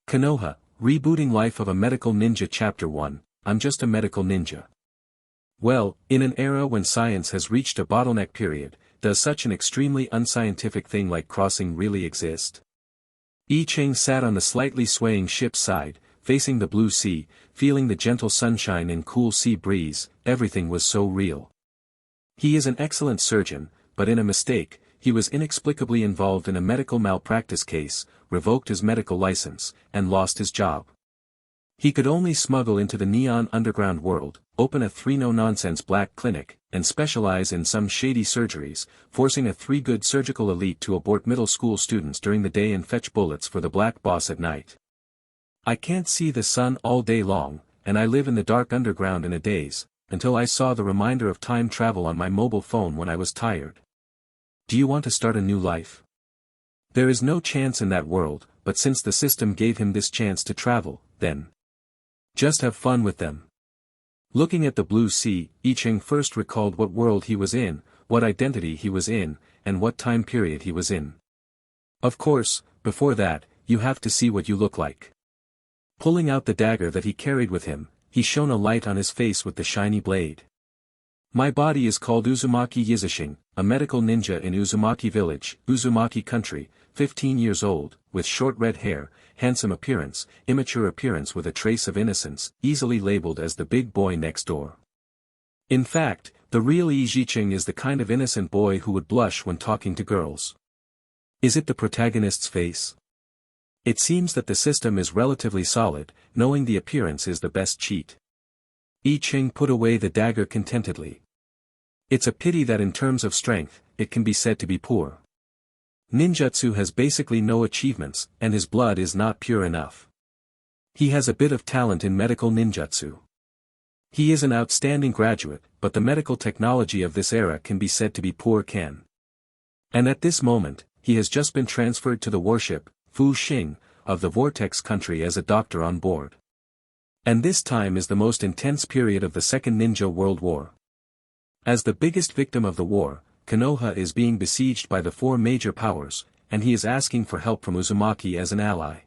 Konoha, Rebooting Life of a Medical Ninja Chapter 1, I'm just a medical ninja. Well, in an era when science has reached a bottleneck period, does such an extremely unscientific thing like crossing really exist? I Ching sat on the slightly swaying ship's side, facing the blue sea, feeling the gentle sunshine and cool sea breeze. Everything was so real. He is an excellent surgeon, but in a mistake, he was inexplicably involved in a medical malpractice case, revoked his medical license, and lost his job. He could only smuggle into the neon underground world, open a no-nonsense black clinic, and specialize in some shady surgeries, forcing a three-good surgical elite to abort middle school students during the day and fetch bullets for the black boss at night. I can't see the sun all day long, and I live in the dark underground in a daze, until I saw the reminder of time travel on my mobile phone when I was tired. Do you want to start a new life? There is no chance in that world, but since the system gave him this chance to travel, then just have fun with them. Looking at the blue sea, I Ching first recalled what world he was in, what identity he was in, and what time period he was in. Of course, before that, you have to see what you look like. Pulling out the dagger that he carried with him, he shone a light on his face with the shiny blade. My body is called Uzumaki Yizishing, a medical ninja in Uzumaki village, Uzumaki country, 15 years old, with short red hair, handsome appearance, immature appearance with a trace of innocence, easily labeled as the big boy next door. In fact, the real Yi Jiqing is the kind of innocent boy who would blush when talking to girls. Is it the protagonist's face? It seems that the system is relatively solid, knowing the appearance is the best cheat. I Ching put away the dagger contentedly. It's a pity that in terms of strength, it can be said to be poor. Ninjutsu has basically no achievements, and his blood is not pure enough. He has a bit of talent in medical ninjutsu. He is an outstanding graduate, but the medical technology of this era can be said to be poor can. And at this moment, he has just been transferred to the warship, Fu Xing, of the Vortex country as a doctor on board. And this time is the most intense period of the Second Ninja World War. As the biggest victim of the war, Konoha is being besieged by the four major powers, and he is asking for help from Uzumaki as an ally.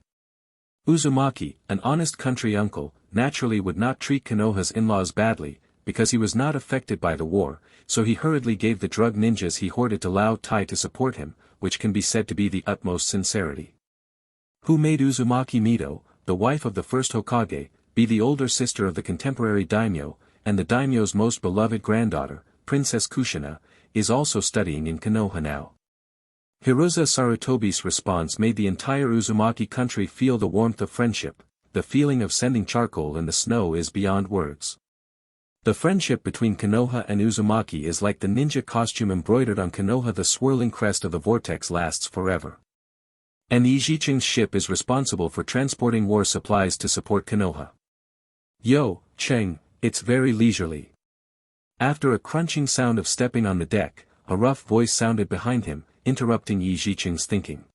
Uzumaki, an honest country uncle, naturally would not treat Konoha's in-laws badly, because he was not affected by the war, so he hurriedly gave the drug ninjas he hoarded to Lao Tai to support him, which can be said to be the utmost sincerity. Who made Uzumaki Mido, the wife of the first Hokage, be the older sister of the contemporary daimyo, and the daimyo's most beloved granddaughter, Princess Kushina, is also studying in Konoha now. Hiruza Sarutobi's response made the entire Uzumaki country feel the warmth of friendship. The feeling of sending charcoal in the snow is beyond words. The friendship between Konoha and Uzumaki is like the ninja costume embroidered on Konoha. The swirling crest of the vortex lasts forever. And Yi Jiqing's ship is responsible for transporting war supplies to support Konoha. Yo, Cheng, it's very leisurely. After a crunching sound of stepping on the deck, a rough voice sounded behind him, interrupting Yi Jiqing's thinking.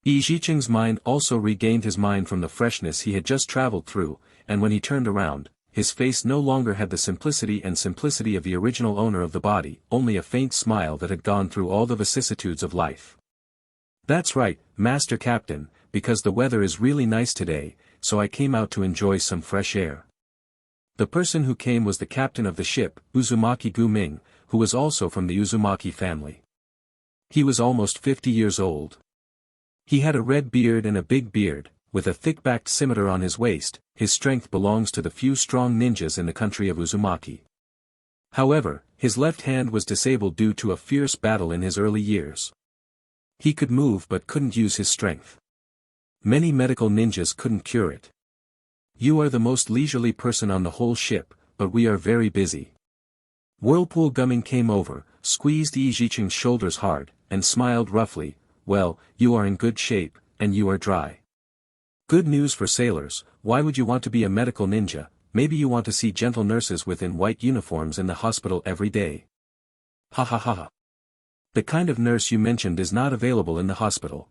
Yi Jiqing's mind also regained his mind from the freshness he had just traveled through, and when he turned around, his face no longer had the simplicity of the original owner of the body, only a faint smile that had gone through all the vicissitudes of life. That's right, Master Captain, because the weather is really nice today, so I came out to enjoy some fresh air. The person who came was the captain of the ship, Uzumaki Gu-ming, who was also from the Uzumaki family. He was almost 50 years old. He had a red beard and a big beard, with a thick-backed scimitar on his waist. His strength belongs to the few strong ninjas in the country of Uzumaki. However, his left hand was disabled due to a fierce battle in his early years. He could move but couldn't use his strength. Many medical ninjas couldn't cure it. You are the most leisurely person on the whole ship, but we are very busy. Whirlpool Gumming came over, squeezed Yi Jiqing's shoulders hard, and smiled roughly. Well, you are in good shape, and you are dry. Good news for sailors. Why would you want to be a medical ninja? Maybe you want to see gentle nurses within white uniforms in the hospital every day. Ha ha ha ha. The kind of nurse you mentioned is not available in the hospital.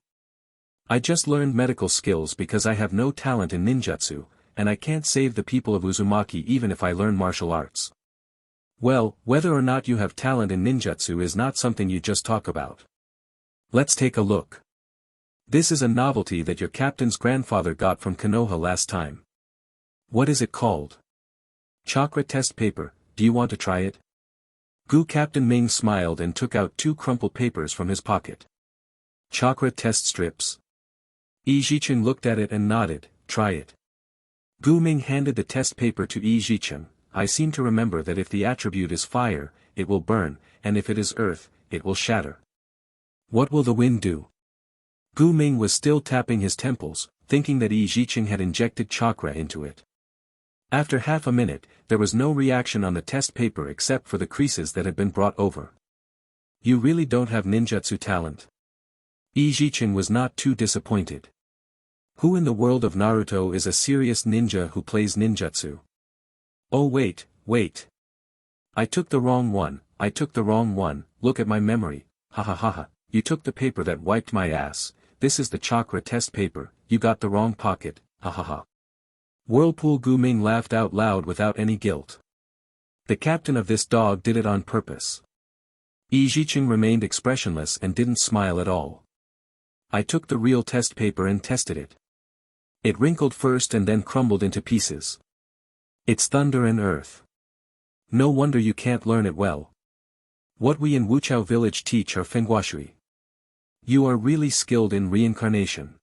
I just learned medical skills because I have no talent in ninjutsu, and I can't save the people of Uzumaki even if I learn martial arts. Well, whether or not you have talent in ninjutsu is not something you just talk about. Let's take a look. This is a novelty that your captain's grandfather got from Konoha last time. What is it called? Chakra test paper, do you want to try it? Captain Ming smiled and took out 2 crumpled papers from his pocket. Chakra test strips. Yi Jicheng looked at it and nodded, try it. Gu Ming handed the test paper to Yi Jicheng. I seem to remember that if the attribute is fire, it will burn, and if it is earth, it will shatter. What will the wind do? Gu Ming was still tapping his temples, thinking that Yi Jicheng had injected chakra into it. After half a minute, there was no reaction on the test paper except for the creases that had been brought over. You really don't have ninjutsu talent. Yi Jicheng was not too disappointed. Who in the world of Naruto is a serious ninja who plays ninjutsu? Oh wait. I took the wrong one, look at my memory, ha ha ha ha, you took the paper that wiped my ass, this is the chakra test paper, you got the wrong pocket, ha ha ha. Whirlpool Gu Ming laughed out loud without any guilt. The captain of this dog did it on purpose. Yi Jicheng remained expressionless and didn't smile at all. I took the real test paper and tested it. It wrinkled first and then crumbled into pieces. It's thunder and earth. No wonder you can't learn it well. What we in Wuchao village teach are fengguashui. You are really skilled in reincarnation.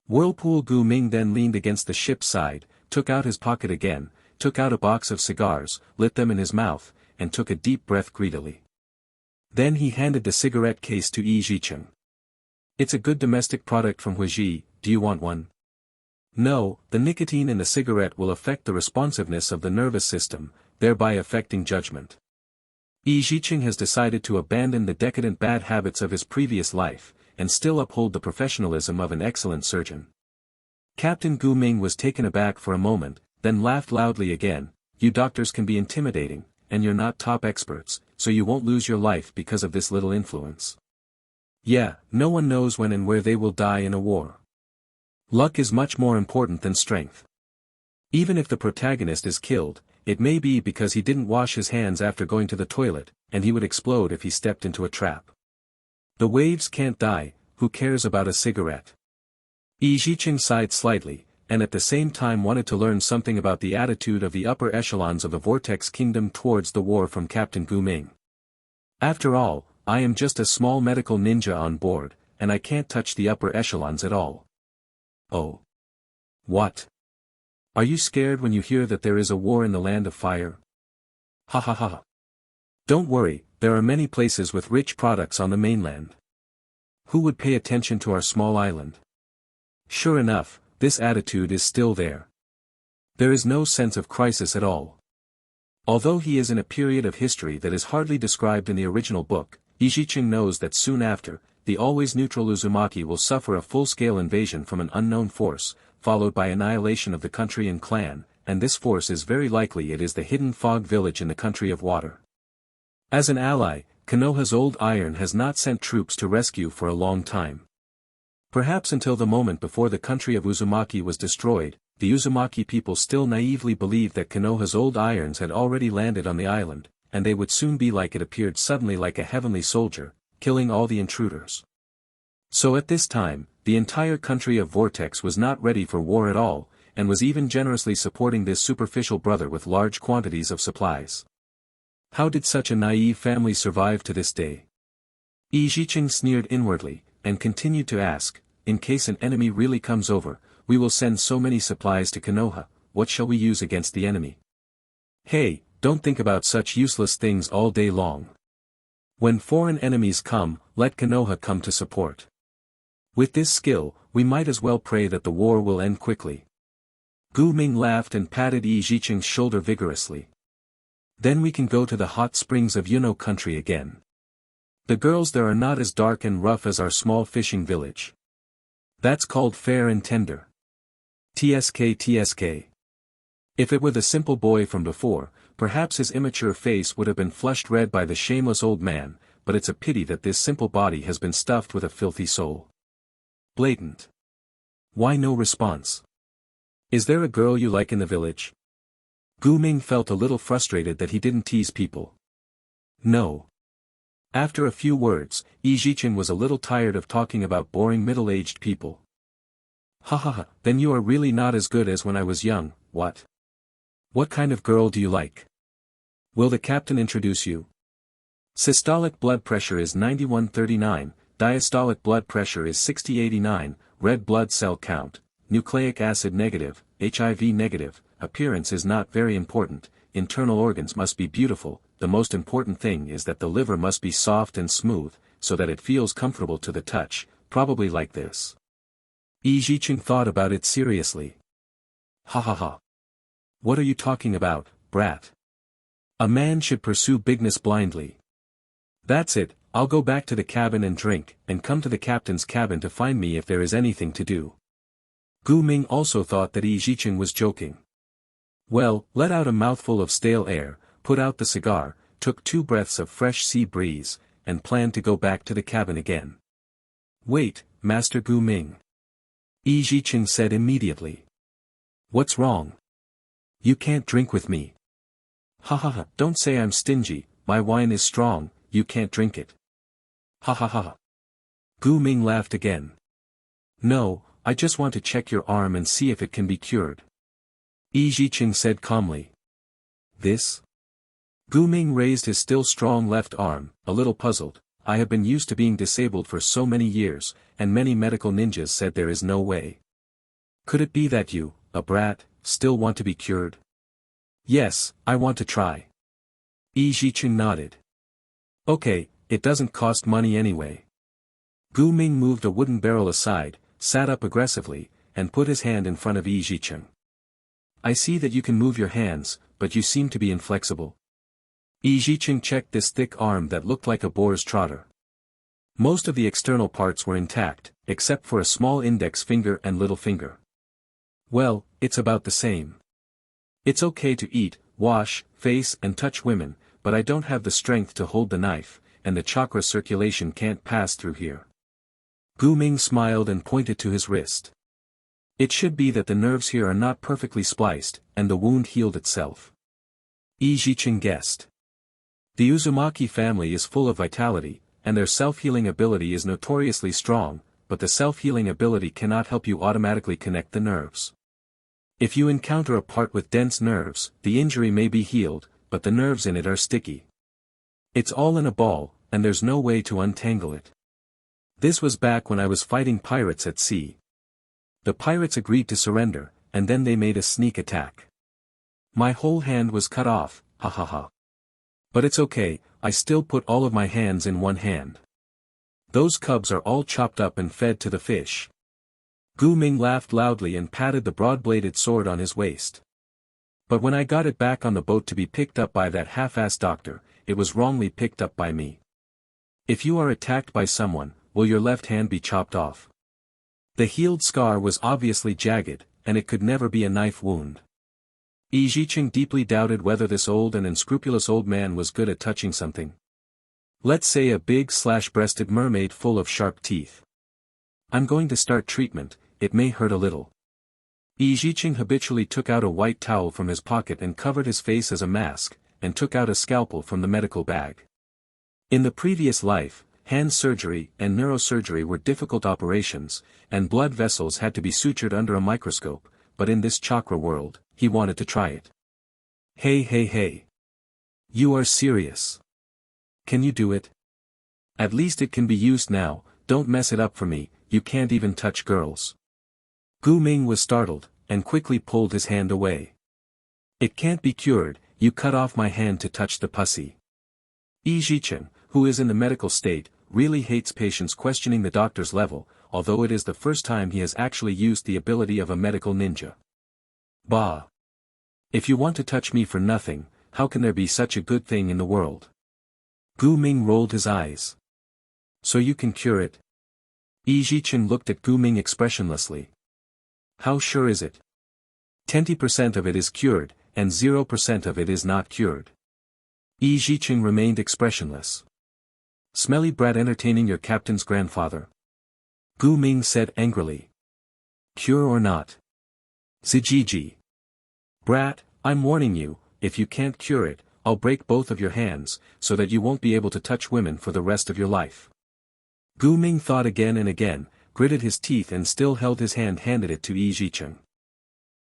Whirlpool Gu Ming then leaned against the ship's side, took out his pocket again, took out a box of cigars, lit them in his mouth, and took a deep breath greedily. Then he handed the cigarette case to Yi Jicheng. It's a good domestic product from Huiji, do you want one? No, the nicotine in the cigarette will affect the responsiveness of the nervous system, thereby affecting judgment. Yi Jicheng has decided to abandon the decadent bad habits of his previous life, and still uphold the professionalism of an excellent surgeon. Captain Gu Ming was taken aback for a moment, then laughed loudly again. You doctors can be intimidating, and you're not top experts, so you won't lose your life because of this little influence. Yeah, no one knows when and where they will die in a war. Luck is much more important than strength. Even if the protagonist is killed, it may be because he didn't wash his hands after going to the toilet, and he would explode if he stepped into a trap. The waves can't die, who cares about a cigarette? Yi Jicheng sighed slightly, and at the same time wanted to learn something about the attitude of the upper echelons of the Vortex Kingdom towards the war from Captain Gu Ming. After all, I am just a small medical ninja on board, and I can't touch the upper echelons at all. Oh. What? Are you scared when you hear that there is a war in the land of fire? Ha ha ha. Don't worry, there are many places with rich products on the mainland. Who would pay attention to our small island? Sure enough, this attitude is still there. There is no sense of crisis at all. Although he is in a period of history that is hardly described in the original book, Yi Jicheng knows that soon after, the always neutral Uzumaki will suffer a full-scale invasion from an unknown force, followed by annihilation of the country and clan, and this force is very likely it is the hidden fog village in the country of water. As an ally, Konoha's old iron has not sent troops to rescue for a long time. Perhaps until the moment before the country of Uzumaki was destroyed, the Uzumaki people still naively believed that Konoha's old irons had already landed on the island, and they would soon be like it appeared suddenly like a heavenly soldier, killing all the intruders. So at this time, the entire country of Vortex was not ready for war at all, and was even generously supporting this superficial brother with large quantities of supplies. How did such a naive family survive to this day? Yi Jicheng sneered inwardly, and continued to ask, in case an enemy really comes over, we will send so many supplies to Konoha, what shall we use against the enemy? Hey, don't think about such useless things all day long. When foreign enemies come, let Konoha come to support. With this skill, we might as well pray that the war will end quickly. Gu Ming laughed and patted Yi Jicheng's shoulder vigorously. Then we can go to the hot springs of Yuno country again. The girls there are not as dark and rough as our small fishing village. That's called fair and tender. TSK. If it were the simple boy from before, perhaps his immature face would have been flushed red by the shameless old man, but it's a pity that this simple body has been stuffed with a filthy soul. Blatant. Why no response? Is there a girl you like in the village? Gu Ming felt a little frustrated that he didn't tease people. No. After a few words, Ijichin was a little tired of talking about boring middle-aged people. Ha ha ha, then you are really not as good as when I was young, what? What kind of girl do you like? Will the captain introduce you? Systolic blood pressure is 9139, diastolic blood pressure is 6089, red blood cell count, nucleic acid negative, HIV negative, appearance is not very important, internal organs must be beautiful, the most important thing is that the liver must be soft and smooth, so that it feels comfortable to the touch, probably like this. Ijichin thought about it seriously. Ha ha ha. What are you talking about, brat? A man should pursue bigness blindly. That's it, I'll go back to the cabin and drink, and come to the captain's cabin to find me if there is anything to do. Gu Ming also thought that Ijichin was joking. Well, let out a mouthful of stale air, put out the cigar, took 2 breaths of fresh sea breeze, and planned to go back to the cabin again. Wait, Master Gu Ming. Ijichin said immediately. What's wrong? You can't drink with me. Ha ha ha, don't say I'm stingy, my wine is strong, you can't drink it. Ha ha ha. Gu Ming laughed again. No, I just want to check your arm and see if it can be cured. Ijichin said calmly. This? Gu Ming raised his still strong left arm, a little puzzled. I have been used to being disabled for so many years, and many medical ninjas said there is no way. Could it be that you, a brat, still want to be cured? Yes, I want to try. Ijichin nodded. Okay, it doesn't cost money anyway. Gu Ming moved a wooden barrel aside, sat up aggressively, and put his hand in front of Ijichin. I see that you can move your hands, but you seem to be inflexible. Ijichin checked this thick arm that looked like a boar's trotter. Most of the external parts were intact, except for a small index finger and little finger. Well, it's about the same. It's okay to eat, wash, face and touch women, but I don't have the strength to hold the knife, and the chakra circulation can't pass through here. Gu Ming smiled and pointed to his wrist. It should be that the nerves here are not perfectly spliced, and the wound healed itself. Ijichin guessed. The Uzumaki family is full of vitality, and their self-healing ability is notoriously strong, but the self-healing ability cannot help you automatically connect the nerves. If you encounter a part with dense nerves, the injury may be healed, but the nerves in it are sticky. It's all in a ball, and there's no way to untangle it. This was back when I was fighting pirates at sea. The pirates agreed to surrender, and then they made a sneak attack. My whole hand was cut off, ha ha ha. But it's okay, I still put all of my hands in one hand. Those cubs are all chopped up and fed to the fish. Gu Ming laughed loudly and patted the broad-bladed sword on his waist. But when I got it back on the boat to be picked up by that half-assed doctor, it was wrongly picked up by me. If you are attacked by someone, will your left hand be chopped off? The healed scar was obviously jagged, and it could never be a knife wound. Ijichin deeply doubted whether this old and unscrupulous old man was good at touching something. Let's say a big slash-breasted mermaid full of sharp teeth. I'm going to start treatment, it may hurt a little. Ijichin habitually took out a white towel from his pocket and covered his face as a mask, and took out a scalpel from the medical bag. In the previous life, hand surgery and neurosurgery were difficult operations, and blood vessels had to be sutured under a microscope, but in this chakra world, he wanted to try it. Hey. You are serious. Can you do it? At least it can be used now, don't mess it up for me, you can't even touch girls. Gu Ming was startled, and quickly pulled his hand away. It can't be cured, you cut off my hand to touch the pussy. Ijichin, who is in the medical state, really hates patients questioning the doctor's level, although it is the first time he has actually used the ability of a medical ninja. Bah! If you want to touch me for nothing, how can there be such a good thing in the world? Gu Ming rolled his eyes. So you can cure it? Ijichin looked at Gu Ming expressionlessly. How sure is it? 20% of it is cured, and 0% of it is not cured. Ijichin remained expressionless. Smelly brat entertaining your captain's grandfather. Gu Ming said angrily. Cure or not? Zijiji. Brat, I'm warning you, if you can't cure it, I'll break both of your hands, so that you won't be able to touch women for the rest of your life. Gu Ming thought again and again, gritted his teeth and still held his hand, handed it to Yi Jicheng.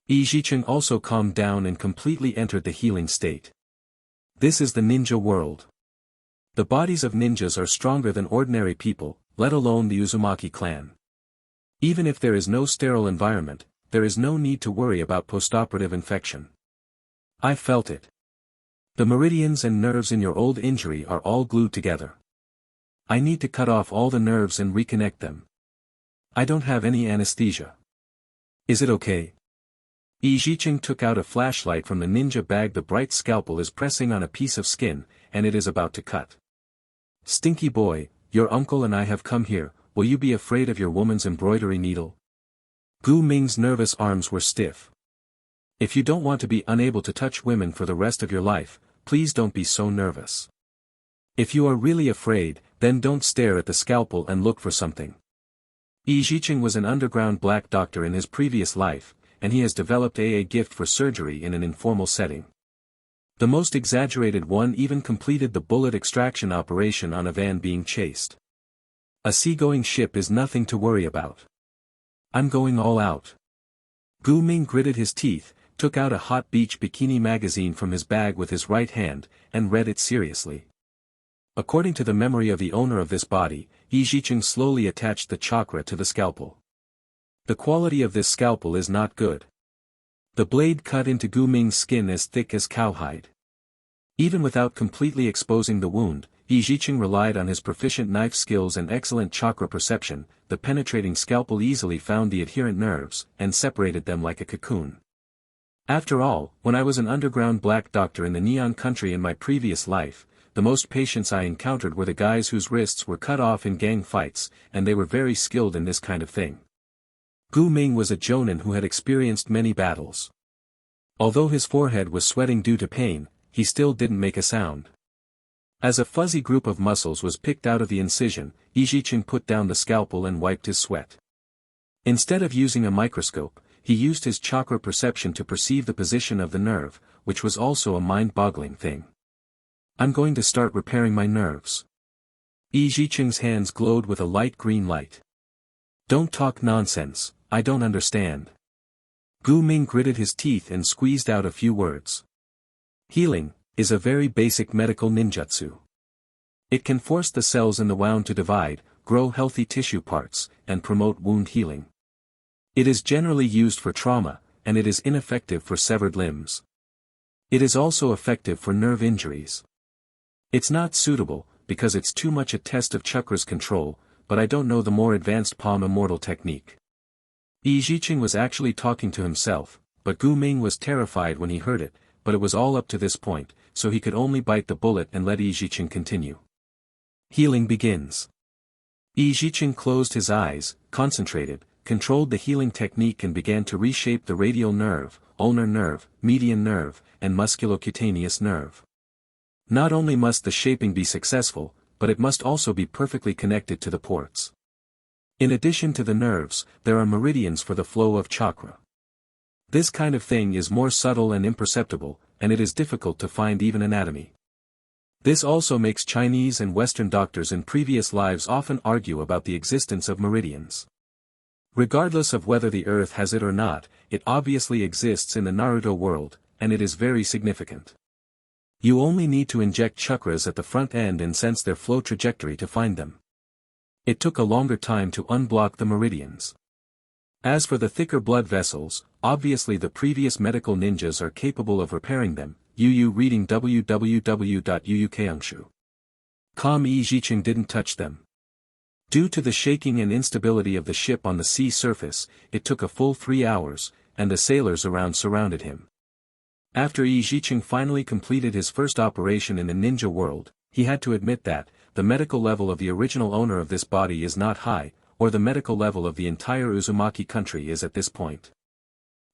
Yi Jicheng also calmed down and completely entered the healing state. This is the ninja world. The bodies of ninjas are stronger than ordinary people, let alone the Uzumaki clan. Even if there is no sterile environment, there is no need to worry about postoperative infection. I felt it. The meridians and nerves in your old injury are all glued together. I need to cut off all the nerves and reconnect them. I don't have any anesthesia. Is it okay? Yi Jicheng took out a flashlight from the ninja bag. The bright scalpel is pressing on a piece of skin, and it is about to cut. Stinky boy, your uncle and I have come here, will you be afraid of your woman's embroidery needle? Gu Ming's nervous arms were stiff. If you don't want to be unable to touch women for the rest of your life, please don't be so nervous. If you are really afraid, then don't stare at the scalpel and look for something. Yi Jicheng was an underground black doctor in his previous life, and he has developed a gift for surgery in an informal setting. The most exaggerated one even completed the bullet extraction operation on a van being chased. A seagoing ship is nothing to worry about. I'm going all out. Gu Ming gritted his teeth, took out a hot beach bikini magazine from his bag with his right hand, and read it seriously. According to the memory of the owner of this body, Yi Jicheng slowly attached the chakra to the scalpel. The quality of this scalpel is not good. The blade cut into Gu Ming's skin as thick as cowhide. Even without completely exposing the wound, Yi Jicheng relied on his proficient knife skills and excellent chakra perception. The penetrating scalpel easily found the adherent nerves, and separated them like a cocoon. After all, when I was an underground black doctor in the Neon Country in my previous life, the most patients I encountered were the guys whose wrists were cut off in gang fights, and they were very skilled in this kind of thing. Gu Ming was a jonin who had experienced many battles. Although his forehead was sweating due to pain, he still didn't make a sound. As a fuzzy group of muscles was picked out of the incision, Yi Jicheng put down the scalpel and wiped his sweat. Instead of using a microscope, he used his chakra perception to perceive the position of the nerve, which was also a mind-boggling thing. I'm going to start repairing my nerves. Yi Jicheng's hands glowed with a light green light. Don't talk nonsense, I don't understand. Gu Ming gritted his teeth and squeezed out a few words. Healing is a very basic medical ninjutsu. It can force the cells in the wound to divide, grow healthy tissue parts, and promote wound healing. It is generally used for trauma, and it is ineffective for severed limbs. It is also effective for nerve injuries. It's not suitable, because it's too much a test of chakra's control, but I don't know the more advanced palm immortal technique. Yi Jicheng was actually talking to himself, but Gu Ming was terrified when he heard it, but it was all up to this point, so he could only bite the bullet and let Yi Jicheng continue. Healing begins. Yi Jicheng closed his eyes, concentrated, controlled the healing technique and began to reshape the radial nerve, ulnar nerve, median nerve, and musculocutaneous nerve. Not only must the shaping be successful, but it must also be perfectly connected to the ports. In addition to the nerves, there are meridians for the flow of chakra. This kind of thing is more subtle and imperceptible, and it is difficult to find even anatomy. This also makes Chinese and Western doctors in previous lives often argue about the existence of meridians. Regardless of whether the earth has it or not, it obviously exists in the Naruto world, and it is very significant. You only need to inject chakras at the front end and sense their flow trajectory to find them. It took a longer time to unblock the meridians. As for the thicker blood vessels, obviously the previous medical ninjas are capable of repairing them. Yu reading www.yuukangshu.com. Yi Jicheng didn't touch them. Due to the shaking and instability of the ship on the sea surface, it took a full 3 hours, and the sailors around surrounded him. After Yi Jicheng finally completed his first operation in the ninja world, he had to admit that, the medical level of the original owner of this body is not high, or the medical level of the entire Uzumaki country is at this point.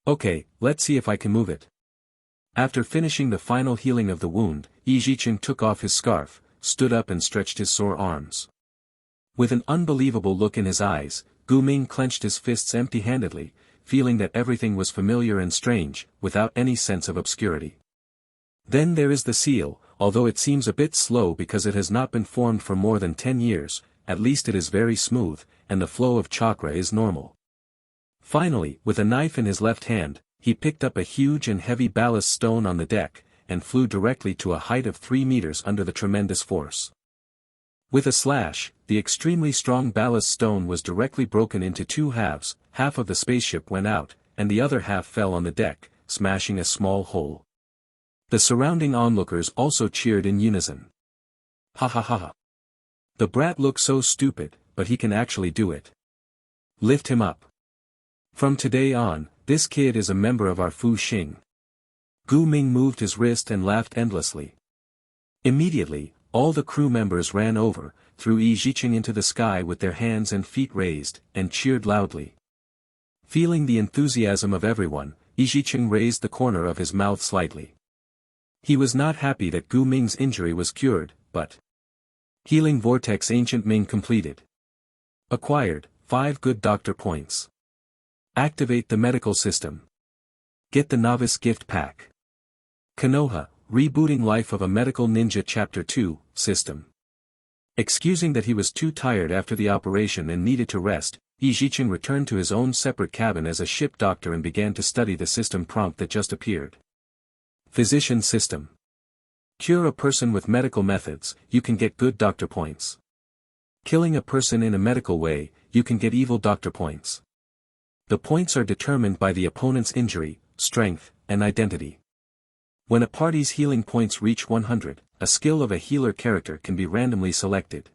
Okay, let's see if I can move it. After finishing the final healing of the wound, Yi Jicheng took off his scarf, stood up and stretched his sore arms. With an unbelievable look in his eyes, Gu Ming clenched his fists empty-handedly, feeling that everything was familiar and strange, without any sense of obscurity. Then there is the seal, although it seems a bit slow because it has not been formed for more than 10 years, at least it is very smooth, and the flow of chakra is normal. Finally, with a knife in his left hand, he picked up a huge and heavy ballast stone on the deck, and flew directly to a height of 3 meters under the tremendous force. With a slash, the extremely strong ballast stone was directly broken into 2 halves, half of the spaceship went out, and the other half fell on the deck, smashing a small hole. The surrounding onlookers also cheered in unison. Ha ha ha ha. The brat looks so stupid, but he can actually do it. Lift him up. From today on, this kid is a member of our Fu Xing. Gu Ming moved his wrist and laughed endlessly. Immediately, all the crew members ran over, threw Yi Jiqing into the sky with their hands and feet raised, and cheered loudly. Feeling the enthusiasm of everyone, Yi Jiqing raised the corner of his mouth slightly. He was not happy that Gu Ming's injury was cured, but Healing Vortex Ancient Ming completed. Acquired, 5 good doctor points. Activate the medical system. Get the novice gift pack. Konoha, Rebooting Life of a Medical Ninja Chapter 2, System. Excusing that he was too tired after the operation and needed to rest, Yi Jiqing returned to his own separate cabin as a ship doctor and began to study the system prompt that just appeared. Physician System. Cure a person with medical methods, you can get good doctor points. Killing a person in a medical way, you can get evil doctor points. The points are determined by the opponent's injury, strength, and identity. When a party's healing points reach 100, a skill of a healer character can be randomly selected.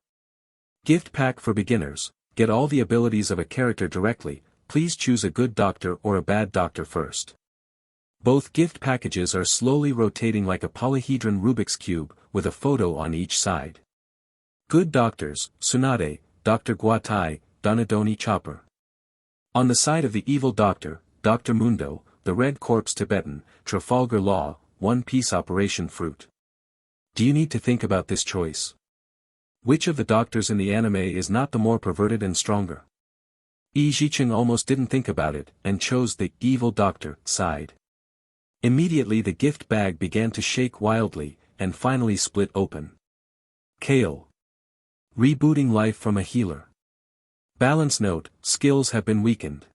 Gift pack for beginners, get all the abilities of a character directly, please choose a good doctor or a bad doctor first. Both gift packages are slowly rotating like a polyhedron Rubik's Cube, with a photo on each side. Good doctors, Tsunade, Dr. Guatai, Donadoni Chopper. On the side of the evil doctor, Dr. Mundo, the Red Corpse Tibetan, Trafalgar Law, One Piece Operation Fruit. Do you need to think about this choice? Which of the doctors in the anime is not the more perverted and stronger? Yi Jiqing almost didn't think about it, and chose the evil doctor side. Immediately the gift bag began to shake wildly, and finally split open. Kale. Rebooting life from a healer. Balance note, skills have been weakened.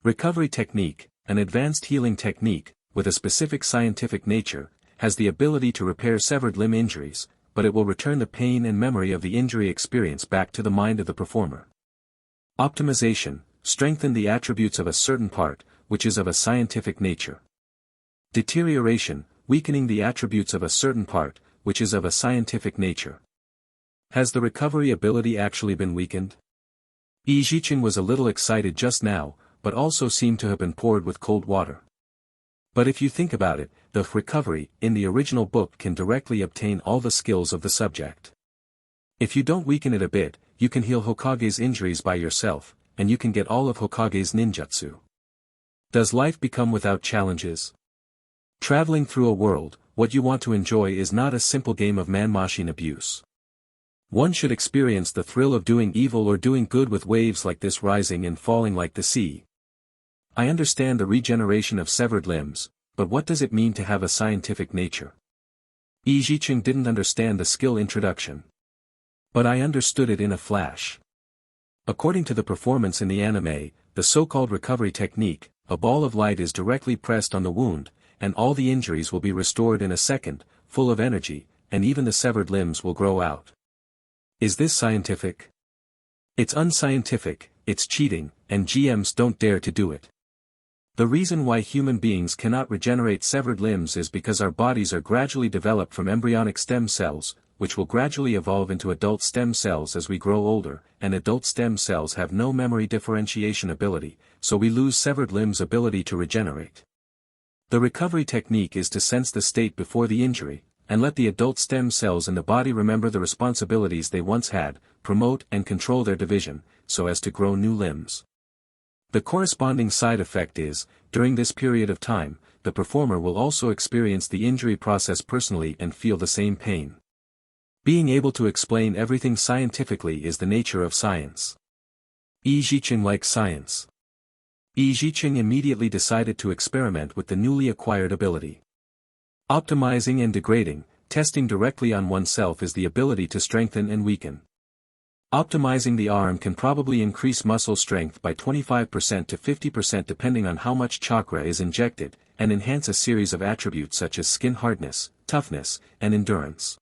Recovery technique, an advanced healing technique, with a specific scientific nature, has the ability to repair severed limb injuries, but it will return the pain and memory of the injury experience back to the mind of the performer. Optimization, strengthen the attributes of a certain part, which is of a scientific nature. Deterioration, weakening the attributes of a certain part, which is of a scientific nature. Has the recovery ability actually been weakened? Yi Jiqing was a little excited just now, but also seemed to have been poured with cold water. But if you think about it, the recovery in the original book can directly obtain all the skills of the subject. If you don't weaken it a bit, you can heal Hokage's injuries by yourself, and you can get all of Hokage's ninjutsu. Does life become without challenges? Traveling through a world, what you want to enjoy is not a simple game of man-machine abuse. One should experience the thrill of doing evil or doing good with waves like this rising and falling like the sea. I understand the regeneration of severed limbs, but what does it mean to have a scientific nature? Yi Jiqing didn't understand the skill introduction. But I understood it in a flash. According to the performance in the anime, the so-called recovery technique, a ball of light is directly pressed on the wound, and all the injuries will be restored in a second, full of energy, and even the severed limbs will grow out. Is this scientific? It's unscientific, it's cheating, and GMs don't dare to do it. The reason why human beings cannot regenerate severed limbs is because our bodies are gradually developed from embryonic stem cells, which will gradually evolve into adult stem cells as we grow older, and adult stem cells have no memory differentiation ability, so we lose severed limbs' ability to regenerate. The recovery technique is to sense the state before the injury, and let the adult stem cells in the body remember the responsibilities they once had, promote and control their division, so as to grow new limbs. The corresponding side effect is, during this period of time, the performer will also experience the injury process personally and feel the same pain. Being able to explain everything scientifically is the nature of science. Yi Jiqing likes science. Yi Jiqing immediately decided to experiment with the newly acquired ability. Optimizing and degrading, testing directly on oneself is the ability to strengthen and weaken. Optimizing the arm can probably increase muscle strength by 25% to 50% depending on how much chakra is injected, and enhance a series of attributes such as skin hardness, toughness, and endurance.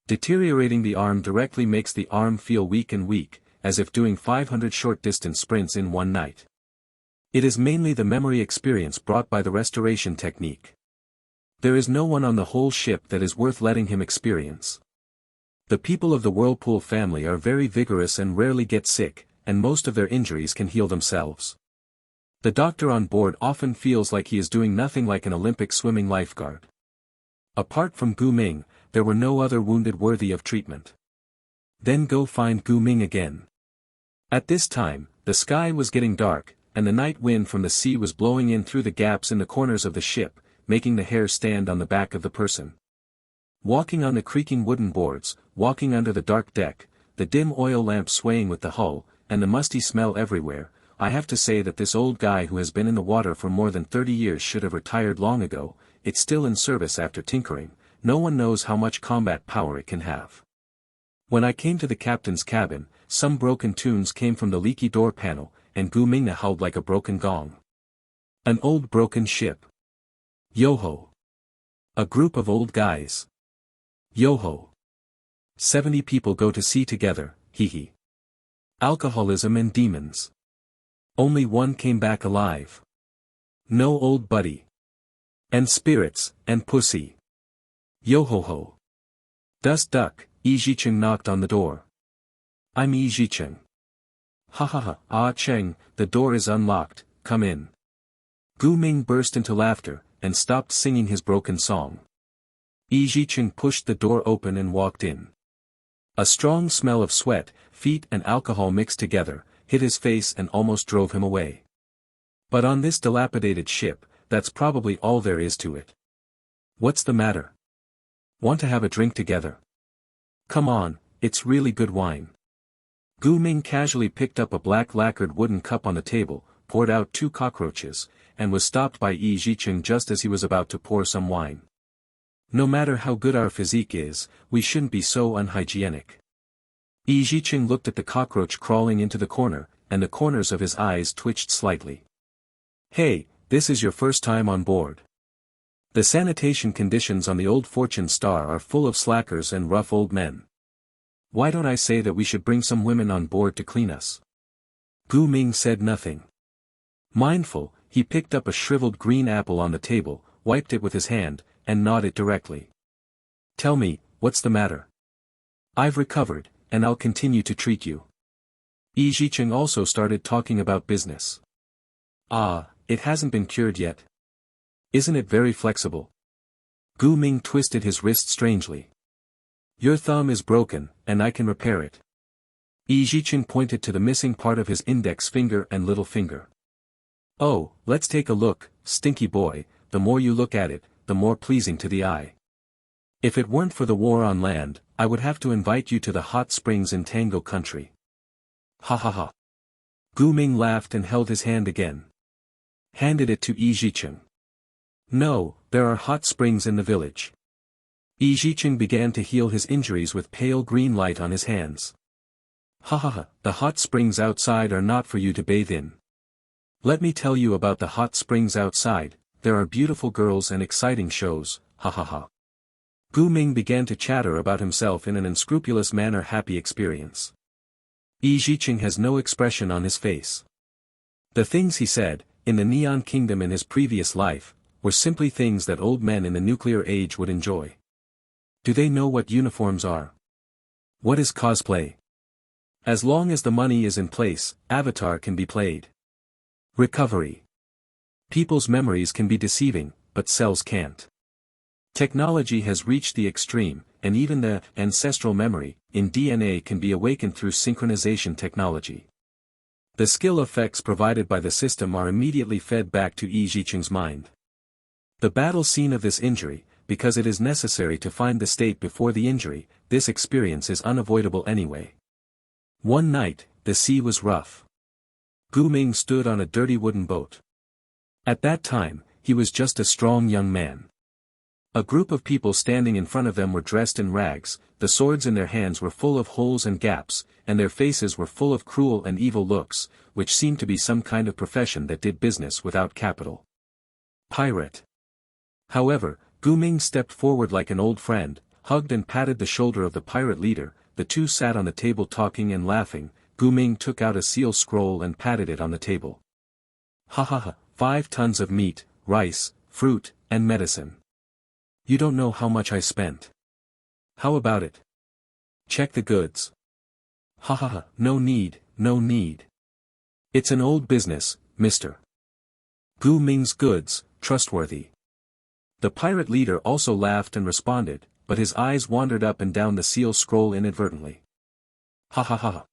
Deteriorating the arm directly makes the arm feel weak, as if doing 500 short-distance sprints in one night. It is mainly the memory experience brought by the restoration technique. There is no one on the whole ship that is worth letting him experience. The people of the Whirlpool family are very vigorous and rarely get sick, and most of their injuries can heal themselves. The doctor on board often feels like he is doing nothing like an Olympic swimming lifeguard. Apart from Gu Ming, there were no other wounded worthy of treatment. Then go find Gu Ming again. At this time, the sky was getting dark, and the night wind from the sea was blowing in through the gaps in the corners of the ship, making the hair stand on the back of the person. Walking on the creaking wooden boards, walking under the dark deck, the dim oil lamp swaying with the hull, and the musty smell everywhere, I have to say that this old guy who has been in the water for more than 30 years should have retired long ago. It's still in service after tinkering. No one knows how much combat power it can have. When I came to the captain's cabin, some broken tunes came from the leaky door panel, and Gu Ming howled like a broken gong. An old broken ship. Yo-ho. A group of old guys. Yo-ho. 70 people go to sea together, hee. Alcoholism and demons. Only one came back alive. No old buddy. And spirits, and pussy. Yo-ho-ho. Dust duck, Yi Zhicheng knocked on the door. I'm Yi Zhicheng. Ha ha ha, Ah Cheng, the door is unlocked, come in. Gu Ming burst into laughter, and stopped singing his broken song. Yi Zhicheng pushed the door open and walked in. A strong smell of sweat, feet and alcohol mixed together, hit his face and almost drove him away. But on this dilapidated ship, that's probably all there is to it. What's the matter? Want to have a drink together? Come on, it's really good wine. Gu Ming casually picked up a black lacquered wooden cup on the table, poured out 2 cockroaches, and was stopped by Yi Zhicheng just as he was about to pour some wine. No matter how good our physique is, we shouldn't be so unhygienic. Yi Zhicheng looked at the cockroach crawling into the corner, and the corners of his eyes twitched slightly. Hey, this is your first time on board. The sanitation conditions on the old Fortune Star are full of slackers and rough old men. Why don't I say that we should bring some women on board to clean us? Gu Ming said nothing. Mindful, he picked up a shriveled green apple on the table, wiped it with his hand, and nodded directly. Tell me, what's the matter? I've recovered, and I'll continue to treat you. Yi Zhicheng also started talking about business. Ah, it hasn't been cured yet. Isn't it very flexible? Gu Ming twisted his wrist strangely. Your thumb is broken, and I can repair it. Yi Zhicheng pointed to the missing part of his index finger and little finger. Oh, let's take a look, stinky boy, the more you look at it, the more pleasing to the eye. If it weren't for the war on land, I would have to invite you to the hot springs in Tango country. Ha ha ha. Gu Ming laughed and held his hand again. Handed it to Yi Zhicheng. No, there are hot springs in the village. Yi Zhicheng began to heal his injuries with pale green light on his hands. Ha ha ha, the hot springs outside are not for you to bathe in. Let me tell you about the hot springs outside, there are beautiful girls and exciting shows, ha ha ha. Gu Ming began to chatter about himself in an unscrupulous manner. Happy experience. Yi Zhicheng has no expression on his face. The things he said, in the Neon Kingdom in his previous life, were simply things that old men in the nuclear age would enjoy. Do they know what uniforms are? What is cosplay? As long as the money is in place, Avatar can be played. Recovery. People's memories can be deceiving, but cells can't. Technology has reached the extreme, and even the ancestral memory in DNA can be awakened through synchronization technology. The skill effects provided by the system are immediately fed back to Yi Zhicheng's mind. The battle scene of this injury, because it is necessary to find the state before the injury, this experience is unavoidable anyway. One night, the sea was rough. Gu Ming stood on a dirty wooden boat. At that time, he was just a strong young man. A group of people standing in front of them were dressed in rags, the swords in their hands were full of holes and gaps, and their faces were full of cruel and evil looks, which seemed to be some kind of profession that did business without capital. Pirate. However, Gu Ming stepped forward like an old friend, hugged and patted the shoulder of the pirate leader. The two sat on the table talking and laughing. Gu Ming took out a seal scroll and patted it on the table. Ha ha ha, 5 tons of meat, rice, fruit, and medicine. You don't know how much I spent. How about it? Check the goods. Ha ha ha, no need, no need. It's an old business, mister. Gu Ming's goods, trustworthy. The pirate leader also laughed and responded, but his eyes wandered up and down the seal scroll inadvertently. Ha ha ha.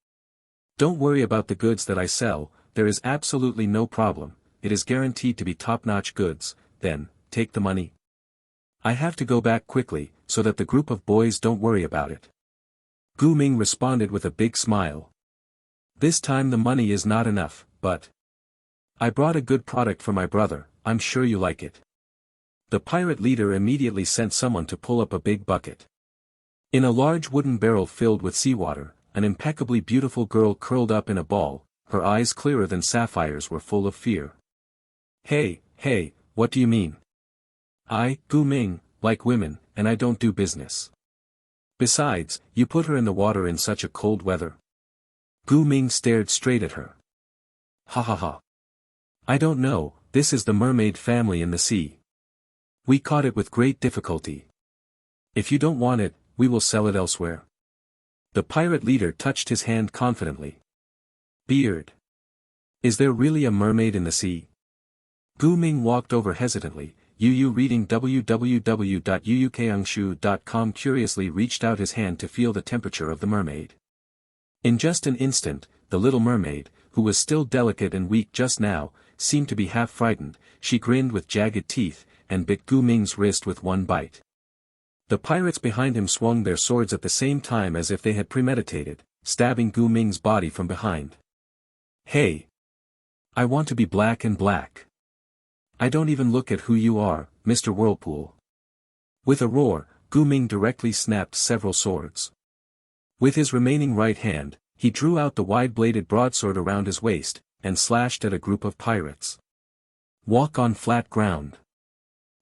Don't worry about the goods that I sell, there is absolutely no problem, it is guaranteed to be top-notch goods. Then, take the money. I have to go back quickly, so that the group of boys don't worry about it. Gu Ming responded with a big smile. This time the money is not enough, but I brought a good product for my brother, I'm sure you like it. The pirate leader immediately sent someone to pull up a big bucket. In a large wooden barrel filled with seawater, an impeccably beautiful girl curled up in a ball, her eyes clearer than sapphires were full of fear. Hey, what do you mean? I, Gu Ming, like women, and I don't do business. Besides, you put her in the water in such a cold weather. Gu Ming stared straight at her. Ha ha ha. I don't know, this is the mermaid family in the sea. We caught it with great difficulty. If you don't want it, we will sell it elsewhere. The pirate leader touched his hand confidently. Beard. Is there really a mermaid in the sea? Gu Ming walked over hesitantly. Yu reading www.yuukangshu.com curiously reached out his hand to feel the temperature of the mermaid. In just an instant, the little mermaid, who was still delicate and weak just now, seemed to be half frightened. She grinned with jagged teeth, and bit Gu Ming's wrist with one bite. The pirates behind him swung their swords at the same time as if they had premeditated, stabbing Gu Ming's body from behind. Hey! I want to be black and black. I don't even look at who you are, Mr. Whirlpool. With a roar, Gu Ming directly snapped several swords. With his remaining right hand, he drew out the wide-bladed broadsword around his waist, and slashed at a group of pirates. Walk on flat ground.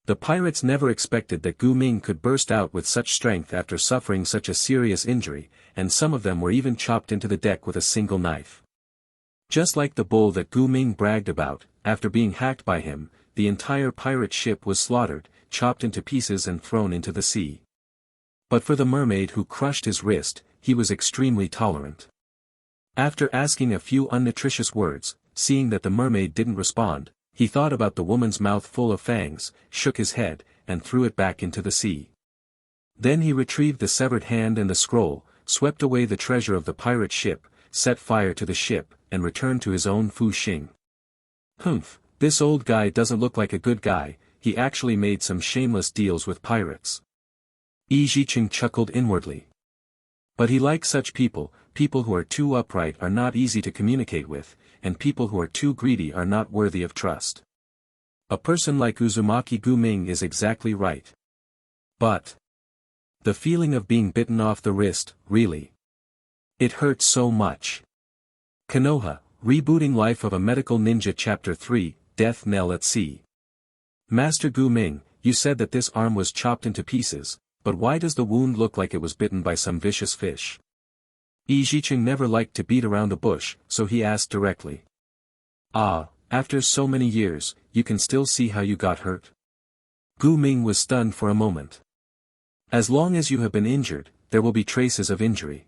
The pirates never expected that Gu Ming could burst out with such strength after suffering such a serious injury, and some of them were even chopped into the deck with a single knife. Just like the bull that Gu Ming bragged about, after being hacked by him, the entire pirate ship was slaughtered, chopped into pieces and thrown into the sea. But for the mermaid who crushed his wrist, he was extremely tolerant. After asking a few unnutritious words, seeing that the mermaid didn't respond, he thought about the woman's mouth full of fangs, shook his head, and threw it back into the sea. Then he retrieved the severed hand and the scroll, swept away the treasure of the pirate ship, set fire to the ship, and returned to his own Fu Xing. Humph, this old guy doesn't look like a good guy, he actually made some shameless deals with pirates. Yi Zhiqing chuckled inwardly. But he likes such people who are too upright are not easy to communicate with, and people who are too greedy are not worthy of trust. A person like Uzumaki Gu Ming is exactly right. But the feeling of being bitten off the wrist, really. It hurts so much. Konoha, Rebooting Life of a Medical Ninja Chapter 3, Death Knell at Sea. Master Gu Ming, you said that this arm was chopped into pieces, but why does the wound look like it was bitten by some vicious fish? Yi Zhiqing never liked to beat around the bush, so he asked directly. Ah, after so many years, you can still see how you got hurt? Gu Ming was stunned for a moment. As long as you have been injured, there will be traces of injury.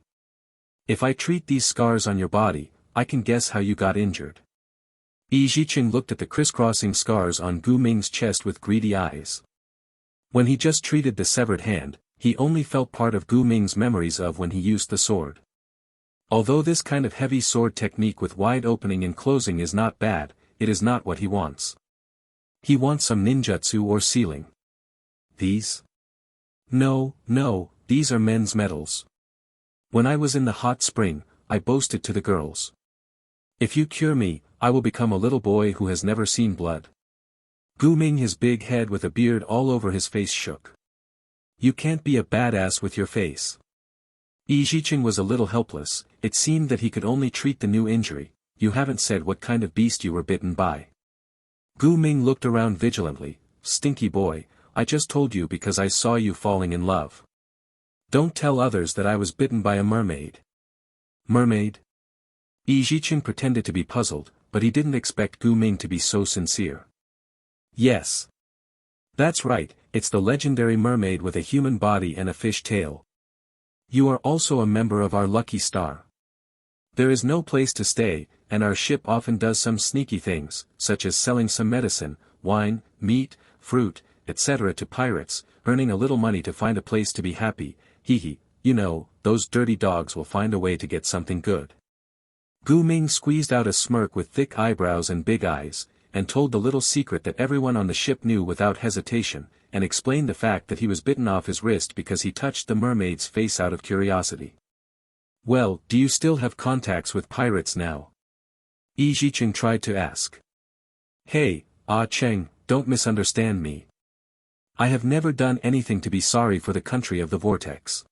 If I treat these scars on your body, I can guess how you got injured. Yi Zhiqing looked at the crisscrossing scars on Gu Ming's chest with greedy eyes. When he just treated the severed hand, he only felt part of Gu Ming's memories of when he used the sword. Although this kind of heavy sword technique with wide opening and closing is not bad, it is not what he wants. He wants some ninjutsu or sealing. These? No, these are men's medals. When I was in the hot spring, I boasted to the girls. If you cure me, I will become a little boy who has never seen blood. Gu Ming, his big head with a beard all over his face, shook. You can't be a badass with your face. Yijicheng was a little helpless. It seemed that he could only treat the new injury. You haven't said what kind of beast you were bitten by. Gu Ming looked around vigilantly. Stinky boy, I just told you because I saw you falling in love. Don't tell others that I was bitten by a mermaid. Mermaid? Yijicheng pretended to be puzzled, but he didn't expect Gu Ming to be so sincere. Yes. That's right, it's the legendary mermaid with a human body and a fish tail. You are also a member of our lucky star. There is no place to stay, and our ship often does some sneaky things, such as selling some medicine, wine, meat, fruit, etc. to pirates, earning a little money to find a place to be happy. Hee, you know, those dirty dogs will find a way to get something good. Gu Ming squeezed out a smirk with thick eyebrows and big eyes, and told the little secret that everyone on the ship knew without hesitation, and explained the fact that he was bitten off his wrist because he touched the mermaid's face out of curiosity. Well, do you still have contacts with pirates now? Yijicheng tried to ask. Hey, Cheng, don't misunderstand me. I have never done anything to be sorry for the country of the vortex.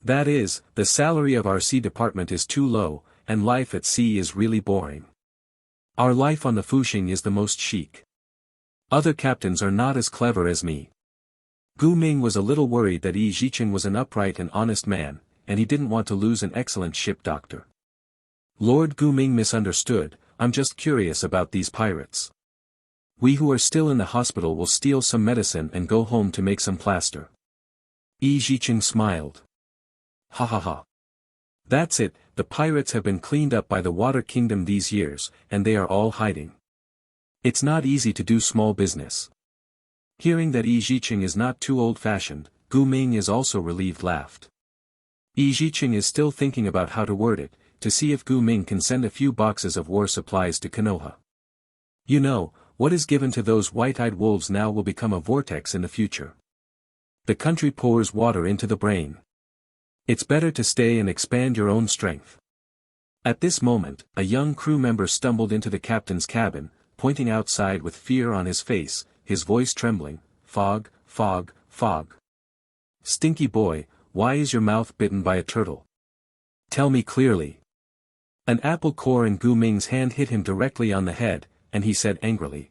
That is, the salary of our sea department is too low, and life at sea is really boring. Our life on the Fuxing is the most chic. Other captains are not as clever as me. Gu Ming was a little worried that Yijicheng was an upright and honest man, and he didn't want to lose an excellent ship doctor. Lord Gu Ming misunderstood, I'm just curious about these pirates. We who are still in the hospital will steal some medicine and go home to make some plaster. Yijicheng smiled. Ha ha ha. That's it, the pirates have been cleaned up by the Water Kingdom these years, and they are all hiding. It's not easy to do small business. Hearing that Yijicheng is not too old-fashioned, Gu Ming is also relieved laughed. Yijicheng is still thinking about how to word it, to see if Gu Ming can send a few boxes of war supplies to Konoha. You know, what is given to those white-eyed wolves now will become a vortex in the future. The country pours water into the brain. It's better to stay and expand your own strength. At this moment, a young crew member stumbled into the captain's cabin, pointing outside with fear on his face, his voice trembling. Fog, fog, fog. Stinky boy, why is your mouth bitten by a turtle? Tell me clearly. An apple core in Gu Ming's hand hit him directly on the head, and he said angrily.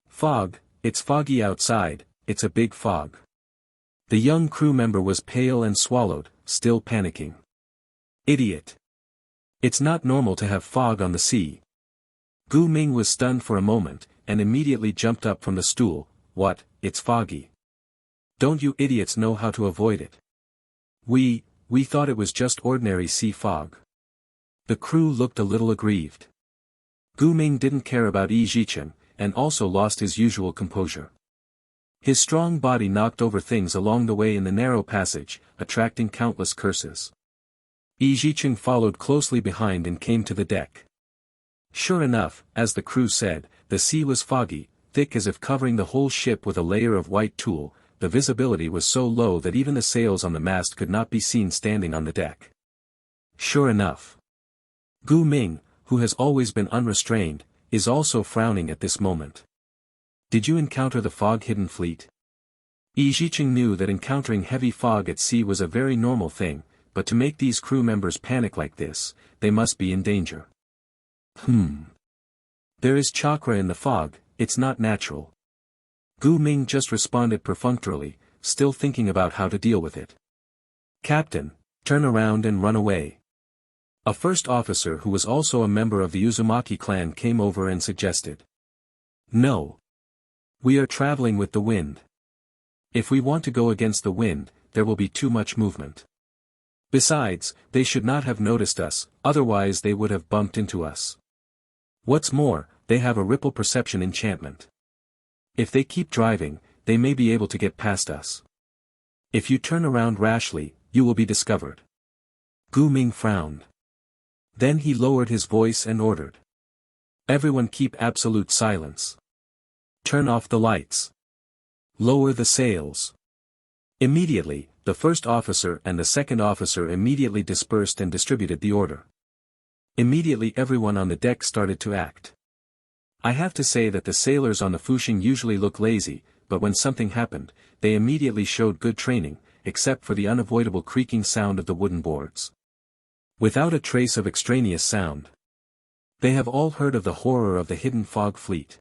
Fog, it's foggy outside, it's a big fog. The young crew member was pale and swallowed, still panicking. Idiot. It's not normal to have fog on the sea. Gu Ming was stunned for a moment, and immediately jumped up from the stool. What, it's foggy. Don't you idiots know how to avoid it? We thought it was just ordinary sea fog. The crew looked a little aggrieved. Gu Ming didn't care about Yijicheng, and also lost his usual composure. His strong body knocked over things along the way in the narrow passage, attracting countless curses. Yijicheng followed closely behind and came to the deck. Sure enough, as the crew said, the sea was foggy, thick as if covering the whole ship with a layer of white tulle. The visibility was so low that even the sails on the mast could not be seen standing on the deck. Sure enough. Gu Ming, who has always been unrestrained, is also frowning at this moment. Did you encounter the fog-hidden fleet? Yijicheng knew that encountering heavy fog at sea was a very normal thing, but to make these crew members panic like this, they must be in danger. There is chakra in the fog, it's not natural. Gu Ming just responded perfunctorily, still thinking about how to deal with it. Captain, turn around and run away. A first officer who was also a member of the Uzumaki clan came over and suggested. No. We are traveling with the wind. If we want to go against the wind, there will be too much movement. Besides, they should not have noticed us, otherwise they would have bumped into us. What's more, they have a ripple perception enchantment. If they keep driving, they may be able to get past us. If you turn around rashly, you will be discovered. Gu Ming frowned. Then he lowered his voice and ordered. Everyone keep absolute silence. Turn off the lights. Lower the sails. Immediately, the first officer and the second officer immediately dispersed and distributed the order. Immediately everyone on the deck started to act. I have to say that the sailors on the Fuxing usually look lazy, but when something happened, they immediately showed good training, except for the unavoidable creaking sound of the wooden boards. Without a trace of extraneous sound. They have all heard of the horror of the hidden fog fleet.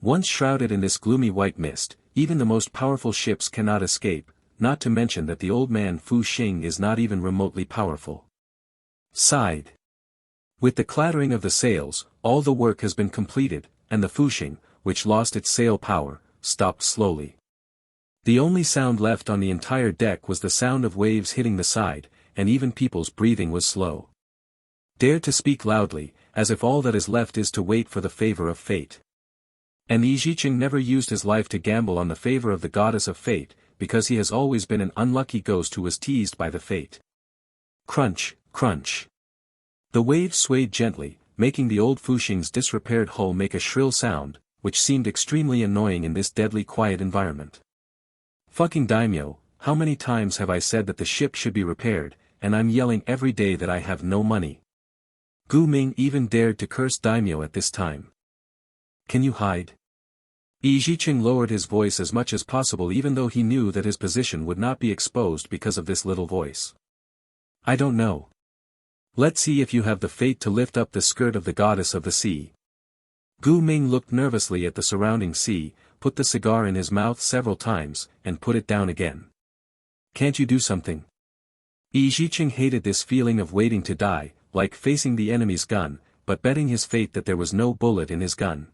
Once shrouded in this gloomy white mist, even the most powerful ships cannot escape, not to mention that the old man Fu Xing is not even remotely powerful. Sighed. With the clattering of the sails, all the work has been completed, and the Fu Xing, which lost its sail power, stopped slowly. The only sound left on the entire deck was the sound of waves hitting the side, and even people's breathing was slow. Dare to speak loudly, as if all that is left is to wait for the favor of fate. And Yi Zhiqing never used his life to gamble on the favor of the goddess of fate, because he has always been an unlucky ghost who was teased by the fate. Crunch, crunch. The waves swayed gently, making the old Fu Xing's disrepaired hull make a shrill sound, which seemed extremely annoying in this deadly quiet environment. Fucking daimyo, how many times have I said that the ship should be repaired, and I'm yelling every day that I have no money. Gu Ming even dared to curse daimyo at this time. Can you hide? Yi Zhiqing lowered his voice as much as possible even though he knew that his position would not be exposed because of this little voice. I don't know. Let's see if you have the fate to lift up the skirt of the goddess of the sea. Gu Ming looked nervously at the surrounding sea, put the cigar in his mouth several times, and put it down again. Can't you do something? Yi Zhiqing hated this feeling of waiting to die, like facing the enemy's gun, but betting his fate that there was no bullet in his gun.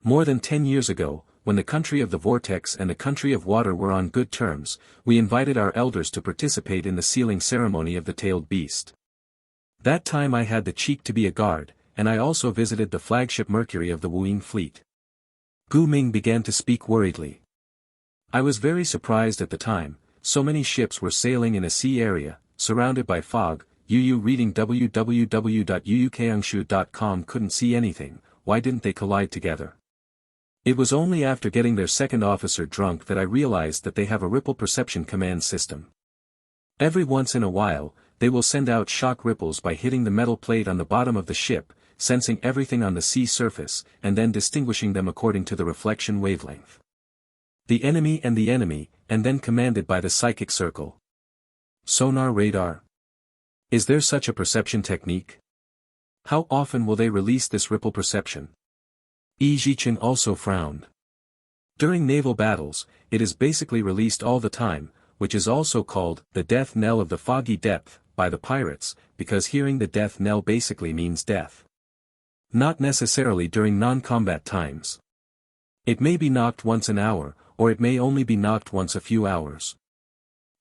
More than 10 years ago, when the country of the vortex and the country of water were on good terms, we invited our elders to participate in the sealing ceremony of the tailed beast. That time I had the cheek to be a guard, and I also visited the flagship Mercury of the Wuyin fleet. Gu Ming began to speak worriedly. I was very surprised at the time, so many ships were sailing in a sea area, surrounded by fog. Yu reading www.yuukangshu.com couldn't see anything. Why didn't they collide together? It was only after getting their second officer drunk that I realized that they have a ripple perception command system. Every once in a while, they will send out shock ripples by hitting the metal plate on the bottom of the ship, sensing everything on the sea surface, and then distinguishing them according to the reflection wavelength. The enemy, and then commanded by the psychic circle. Sonar radar. Is there such a perception technique? How often will they release this ripple perception? Yi Zhiqing also frowned. During naval battles, it is basically released all the time, which is also called the death knell of the foggy depth by the pirates, because hearing the death knell basically means death. Not necessarily during non-combat times. It may be knocked once an hour, or it may only be knocked once a few hours.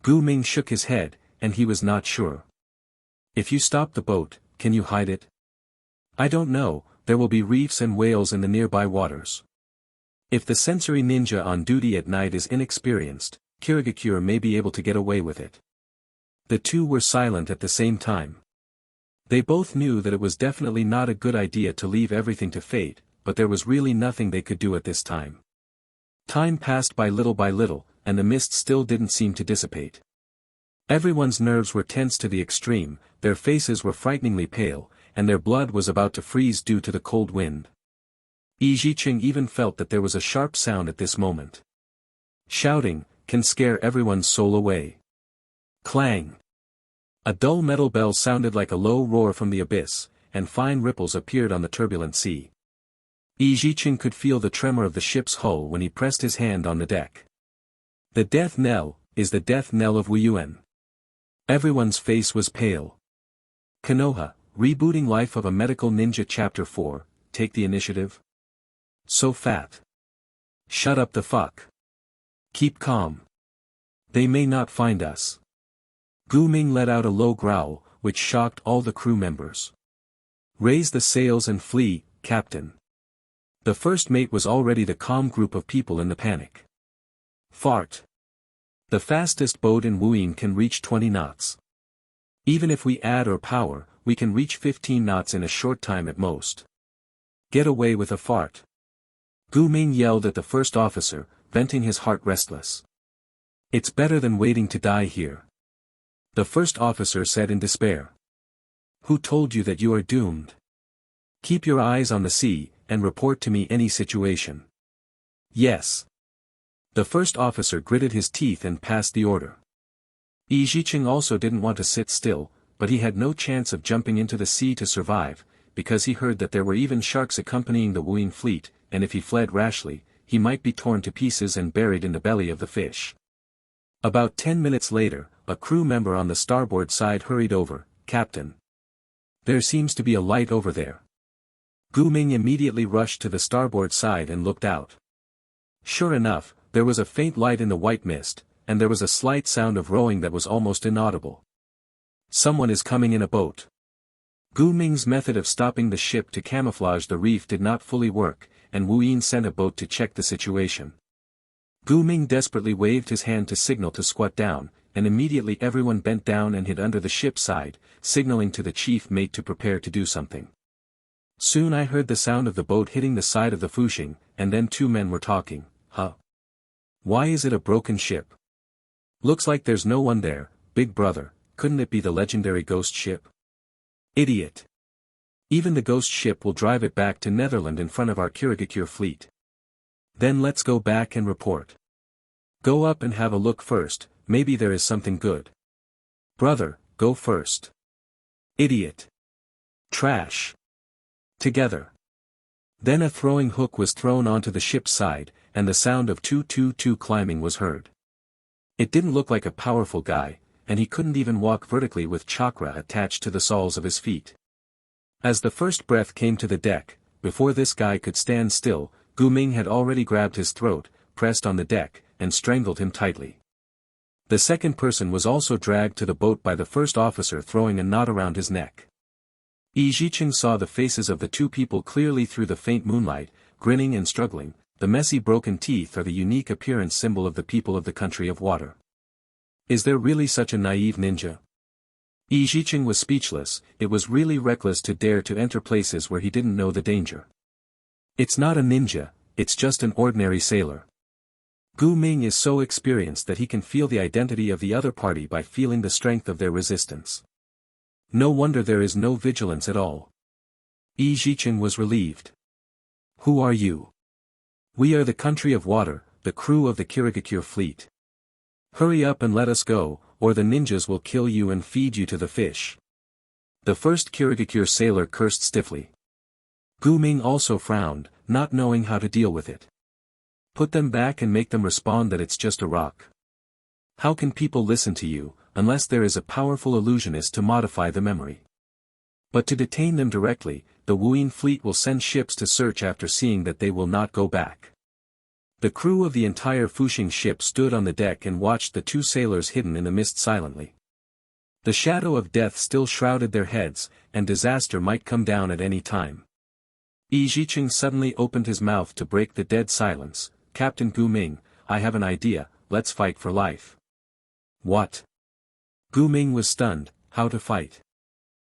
Gu Ming shook his head, and he was not sure. If you stop the boat, can you hide it? I don't know. There will be reefs and whales in the nearby waters. If the sensory ninja on duty at night is inexperienced, Kirigakure may be able to get away with it. The two were silent at the same time. They both knew that it was definitely not a good idea to leave everything to fate, but there was really nothing they could do at this time. Time passed by little, and the mist still didn't seem to dissipate. Everyone's nerves were tense to the extreme, their faces were frighteningly pale, and their blood was about to freeze due to the cold wind. Yi Zhiqing even felt that there was a sharp sound at this moment. Shouting can scare everyone's soul away. Clang! A dull metal bell sounded like a low roar from the abyss, and fine ripples appeared on the turbulent sea. Yi Zhiqing could feel the tremor of the ship's hull when he pressed his hand on the deck. The death knell is the death knell of Wuyuan. Everyone's face was pale. Konoha, Rebooting Life of a Medical Ninja Chapter 4, take the initiative. So fat. Shut up the fuck. Keep calm. They may not find us. Gu Ming let out a low growl, which shocked all the crew members. Raise the sails and flee, Captain. The first mate was already the calm group of people in the panic. Fart. The fastest boat in Wuyin can reach 20 knots. Even if we add or power, we can reach 15 knots in a short time at most. Get away with a fart. Gu Ming yelled at the first officer, venting his heart restless. It's better than waiting to die here. The first officer said in despair. Who told you that you are doomed? Keep your eyes on the sea, and report to me any situation. Yes. The first officer gritted his teeth and passed the order. Yi Zicheng also didn't want to sit still, but he had no chance of jumping into the sea to survive, because he heard that there were even sharks accompanying the Wuyin fleet, and if he fled rashly, he might be torn to pieces and buried in the belly of the fish. About 10 minutes later, a crew member on the starboard side hurried over. "Captain. There seems to be a light over there." Gu Ming immediately rushed to the starboard side and looked out. Sure enough, there was a faint light in the white mist, and there was a slight sound of rowing that was almost inaudible. "Someone is coming in a boat." Gu Ming's method of stopping the ship to camouflage the reef did not fully work, and Wu Yin sent a boat to check the situation. Gu Ming desperately waved his hand to signal to squat down, and immediately everyone bent down and hid under the ship's side, signaling to the chief mate to prepare to do something. Soon I heard the sound of the boat hitting the side of the Fuxing, and then two men were talking. "Huh? Why is it a broken ship? Looks like there's no one there, big brother, couldn't it be the legendary ghost ship?" "Idiot. Even the ghost ship will drive it back to Netherland in front of our Kirigakure fleet." "Then let's go back and report." "Go up and have a look first, maybe there is something good." "Brother, go first." "Idiot. Trash." Together. Then a throwing hook was thrown onto the ship's side, and the sound of 222 climbing was heard. It didn't look like a powerful guy, and he couldn't even walk vertically with chakra attached to the soles of his feet. As the first breath came to the deck, before this guy could stand still, Gu Ming had already grabbed his throat, pressed on the deck, and strangled him tightly. The second person was also dragged to the boat by the first officer throwing a knot around his neck. Yi Zicheng saw the faces of the two people clearly through the faint moonlight, grinning and struggling. The messy broken teeth are the unique appearance symbol of the people of the country of water. Is there really such a naive ninja? Yi Zicheng was speechless. It was really reckless to dare to enter places where he didn't know the danger. It's not a ninja, it's just an ordinary sailor. Gu Ming is so experienced that he can feel the identity of the other party by feeling the strength of their resistance. No wonder there is no vigilance at all. Yi Zicheng was relieved. "Who are you?" "We are the country of water, the crew of the Kirigakure fleet. Hurry up and let us go, or the ninjas will kill you and feed you to the fish." The first Kirigakure sailor cursed stiffly. Gu Ming also frowned, not knowing how to deal with it. Put them back and make them respond that it's just a rock. How can people listen to you, unless there is a powerful illusionist to modify the memory? But to detain them directly, the Wuyin fleet will send ships to search after seeing that they will not go back. The crew of the entire Fuxing ship stood on the deck and watched the two sailors hidden in the mist silently. The shadow of death still shrouded their heads, and disaster might come down at any time. Yi Zicheng suddenly opened his mouth to break the dead silence. "Captain Gu Ming, I have an idea, let's fight for life." "What?" Gu Ming was stunned. How to fight?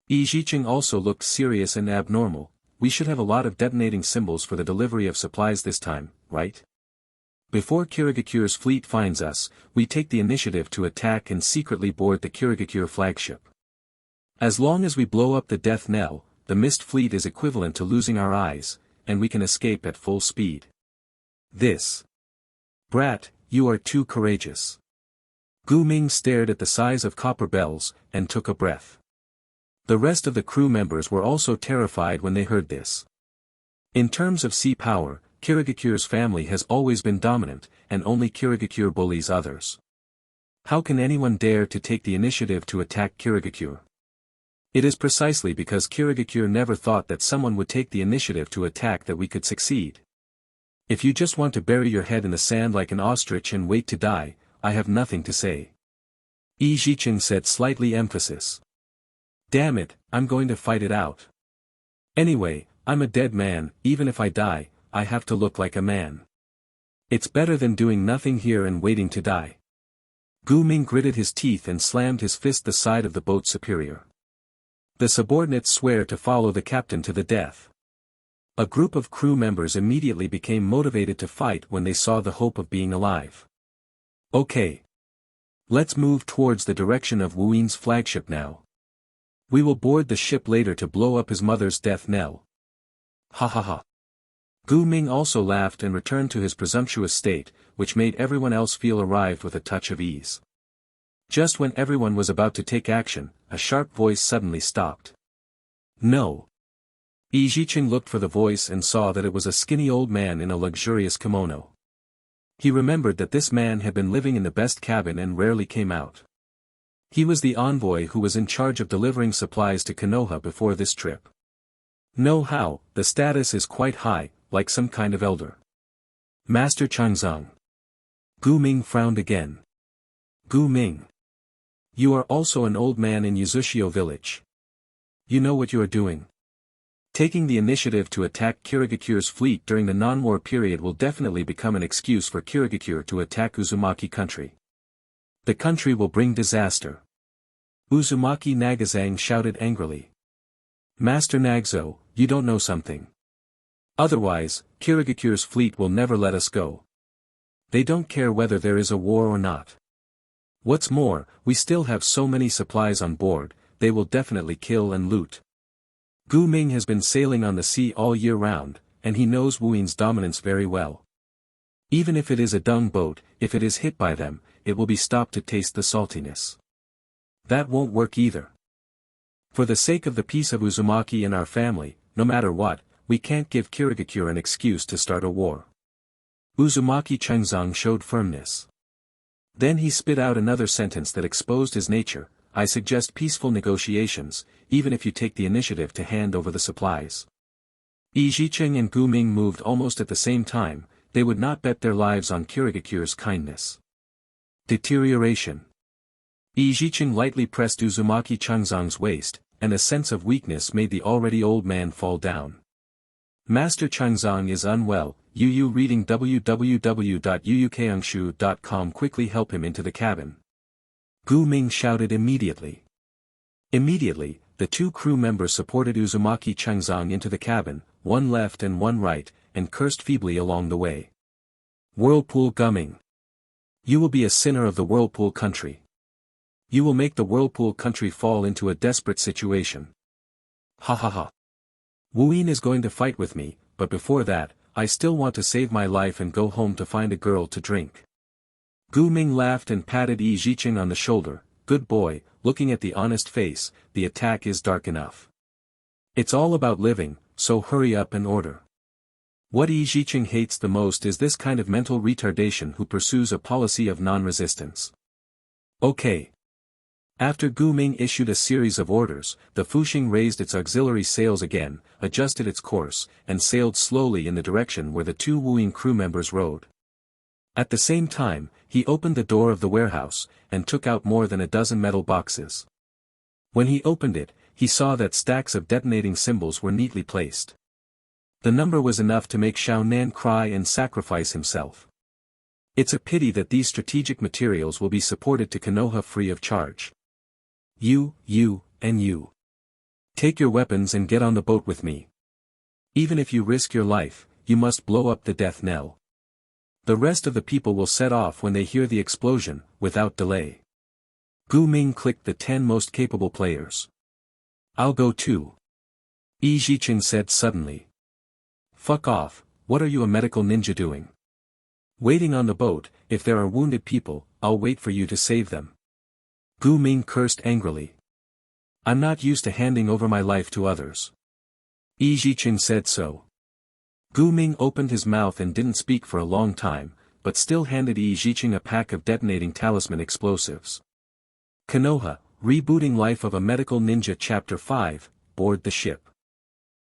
Yi Zicheng also looked serious and abnormal. "We should have a lot of detonating symbols for the delivery of supplies this time, right? Before Kirigakure's fleet finds us, we take the initiative to attack and secretly board the Kirigakure flagship. As long as we blow up the death knell, the mist fleet is equivalent to losing our eyes, and we can escape at full speed." "This. Brat, you are too courageous." Gu Ming stared at the size of copper bells, and took a breath. The rest of the crew members were also terrified when they heard this. In terms of sea power, Kirigakure's family has always been dominant, and only Kirigakure bullies others. How can anyone dare to take the initiative to attack Kirigakure? It is precisely because Kirigakure never thought that someone would take the initiative to attack that we could succeed. If you just want to bury your head in the sand like an ostrich and wait to die, I have nothing to say. Yi Zicheng said slightly emphasis. Damn it, I'm going to fight it out. Anyway, I'm a dead man. Even if I die, I have to look like a man. It's better than doing nothing here and waiting to die. Gu Ming gritted his teeth and slammed his fist the side of the boat superior. The subordinates swear to follow the captain to the death. A group of crew members immediately became motivated to fight when they saw the hope of being alive. Okay. Let's move towards the direction of Wu Yin's flagship now. We will board the ship later to blow up his mother's death knell. Ha ha ha. Gu Ming also laughed and returned to his presumptuous state, which made everyone else feel arrived with a touch of ease. Just when everyone was about to take action, a sharp voice suddenly stopped. No. Yi Jiqing looked for the voice and saw that it was a skinny old man in a luxurious kimono. He remembered that this man had been living in the best cabin and rarely came out. He was the envoy who was in charge of delivering supplies to Konoha before this trip. Know-how, the status is quite high, like some kind of elder. Master Changzong. Gu Ming frowned again. Gu Ming. You are also an old man in Yuzushio village. You know what you are doing. Taking the initiative to attack Kirigakure's fleet during the non-war period will definitely become an excuse for Kirigakure to attack Uzumaki country. The country will bring disaster. Uzumaki Nagazang shouted angrily. Master Nagzo, you don't know something. Otherwise, Kirigakure's fleet will never let us go. They don't care whether there is a war or not. What's more, we still have so many supplies on board, they will definitely kill and loot. Gu Ming has been sailing on the sea all year round, and he knows Wuin's dominance very well. Even if it is a dung boat, if it is hit by them, it will be stopped to taste the saltiness. That won't work either. For the sake of the peace of Uzumaki and our family, no matter what, we can't give Kirigakure an excuse to start a war. Uzumaki Changzong showed firmness. Then he spit out another sentence that exposed his nature. I suggest peaceful negotiations, even if you take the initiative to hand over the supplies. Yi Jiqing and Gu Ming moved almost at the same time, they would not bet their lives on Kirigakure's kindness. Deterioration. Yi Jiqing lightly pressed Uzumaki Changzong's waist, and a sense of weakness made the already old man fall down. Master Changzong is unwell, Yu reading www.yuyukeangshu.com quickly help him into the cabin. Gu Ming shouted immediately. Immediately, the two crew members supported Uzumaki Changzong into the cabin, one left and one right, and cursed feebly along the way. Whirlpool Gumming. You will be a sinner of the Whirlpool country. You will make the Whirlpool country fall into a desperate situation. Ha ha ha. Wuin is going to fight with me, but before that, I still want to save my life and go home to find a girl to drink. Gu Ming laughed and patted Yi Jiqing on the shoulder. Good boy, looking at the honest face, the attack is dark enough. It's all about living, so hurry up and order. What Yi Jiqing hates the most is this kind of mental retardation who pursues a policy of non-resistance. Okay. After Gu Ming issued a series of orders, the Fuxing raised its auxiliary sails again, adjusted its course, and sailed slowly in the direction where the two Wuin crew members rowed. At the same time, he opened the door of the warehouse, and took out more than a dozen metal boxes. When he opened it, he saw that stacks of detonating symbols were neatly placed. The number was enough to make Xiao Nan cry and sacrifice himself. It's a pity that these strategic materials will be supported to Konoha free of charge. You, and you. Take your weapons and get on the boat with me. Even if you risk your life, you must blow up the death knell. The rest of the people will set off when they hear the explosion, without delay. Gu Ming clicked the 10 most capable players. I'll go too. Yi Jiqing said suddenly. Fuck off, what are you a medical ninja doing? Waiting on the boat, if there are wounded people, I'll wait for you to save them. Gu Ming cursed angrily. I'm not used to handing over my life to others. Yi Jiqing said so. Gu Ming opened his mouth and didn't speak for a long time, but still handed Yi Jiqing a pack of detonating talisman explosives. Konoha, Rebooting Life of a Medical Ninja Chapter 5, Board the Ship.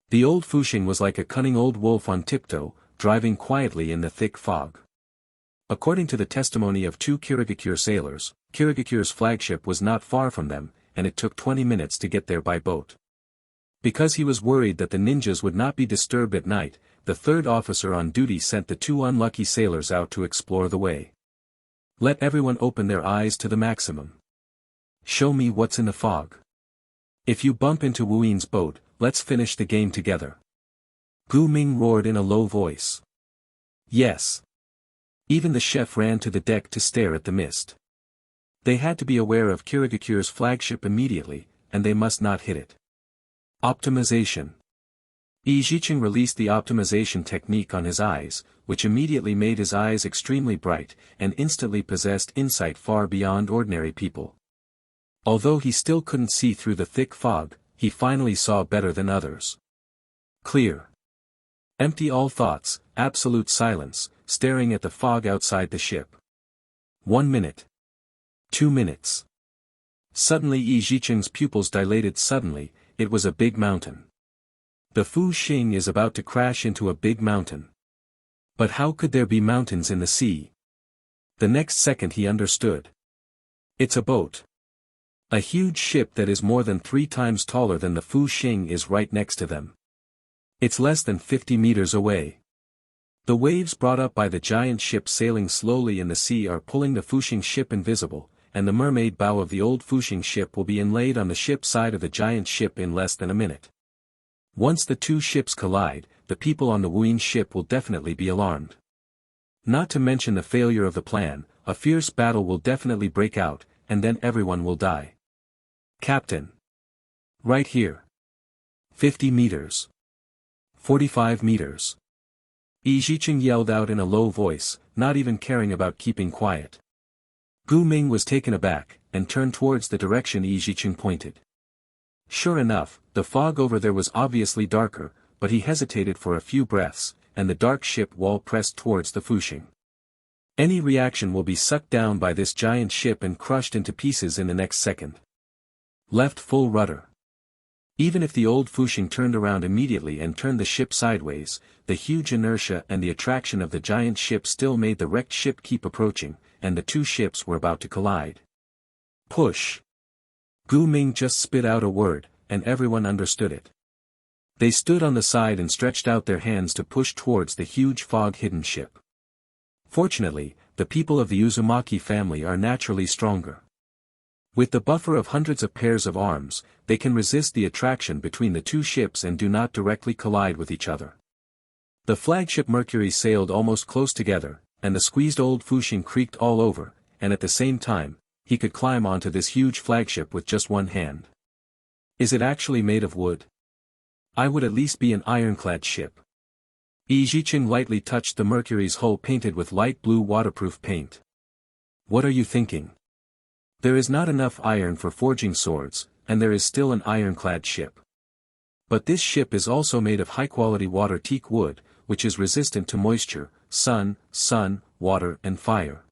The old Fuxing was like a cunning old wolf on tiptoe, driving quietly in the thick fog. According to the testimony of two Kirigakure sailors, Kirigakure's flagship was not far from them, and it took 20 minutes to get there by boat. Because he was worried that the ninjas would not be disturbed at night, the third officer on duty sent the two unlucky sailors out to explore the way. Let everyone open their eyes to the maximum. Show me what's in the fog. If you bump into Wuin's boat, let's finish the game together. Gu Ming roared in a low voice. Yes. Even the chef ran to the deck to stare at the mist. They had to be aware of Kirigakure's flagship immediately, and they must not hit it. Optimization. Yi Zicheng released the optimization technique on his eyes, which immediately made his eyes extremely bright, and instantly possessed insight far beyond ordinary people. Although he still couldn't see through the thick fog, he finally saw better than others. Clear. Empty all thoughts, absolute silence, staring at the fog outside the ship. 1 minute. 2 minutes. Suddenly Yi Zicheng's pupils dilated suddenly. It was a big mountain. The Fu Xing is about to crash into a big mountain. But how could there be mountains in the sea? The next second he understood. It's a boat. A huge ship that is more than 3 times taller than the Fu Xing is right next to them. It's less than 50 meters away. The waves brought up by the giant ship sailing slowly in the sea are pulling the Fuxing ship invisible, and the mermaid bow of the old Fuxing ship will be inlaid on the ship side of the giant ship in less than a minute. Once the two ships collide, the people on the Wuyin ship will definitely be alarmed. Not to mention the failure of the plan, a fierce battle will definitely break out, and then everyone will die. Captain. Right here. 50 meters. 45 meters. Yi Zicheng yelled out in a low voice, not even caring about keeping quiet. Gu Ming was taken aback, and turned towards the direction Yi Zicheng pointed. Sure enough, the fog over there was obviously darker, but he hesitated for a few breaths, and the dark ship wall pressed towards the Fuxing. Any reaction will be sucked down by this giant ship and crushed into pieces in the next second. Left full rudder. Even if the old Fuxing turned around immediately and turned the ship sideways, the huge inertia and the attraction of the giant ship still made the wrecked ship keep approaching, and the two ships were about to collide. Push. Gu Ming just spit out a word, and everyone understood it. They stood on the side and stretched out their hands to push towards the huge fog-hidden ship. Fortunately, the people of the Uzumaki family are naturally stronger. With the buffer of hundreds of pairs of arms, they can resist the attraction between the two ships and do not directly collide with each other. The flagship Mercury sailed almost close together, and the squeezed old Fuxing creaked all over, and at the same time, he could climb onto this huge flagship with just one hand. Is it actually made of wood? I would at least be an ironclad ship. Yi Zicheng lightly touched the Mercury's hull painted with light blue waterproof paint. What are you thinking? There is not enough iron for forging swords, and there is still an ironclad ship. But this ship is also made of high-quality water teak wood, which is resistant to moisture, sun, water and fire.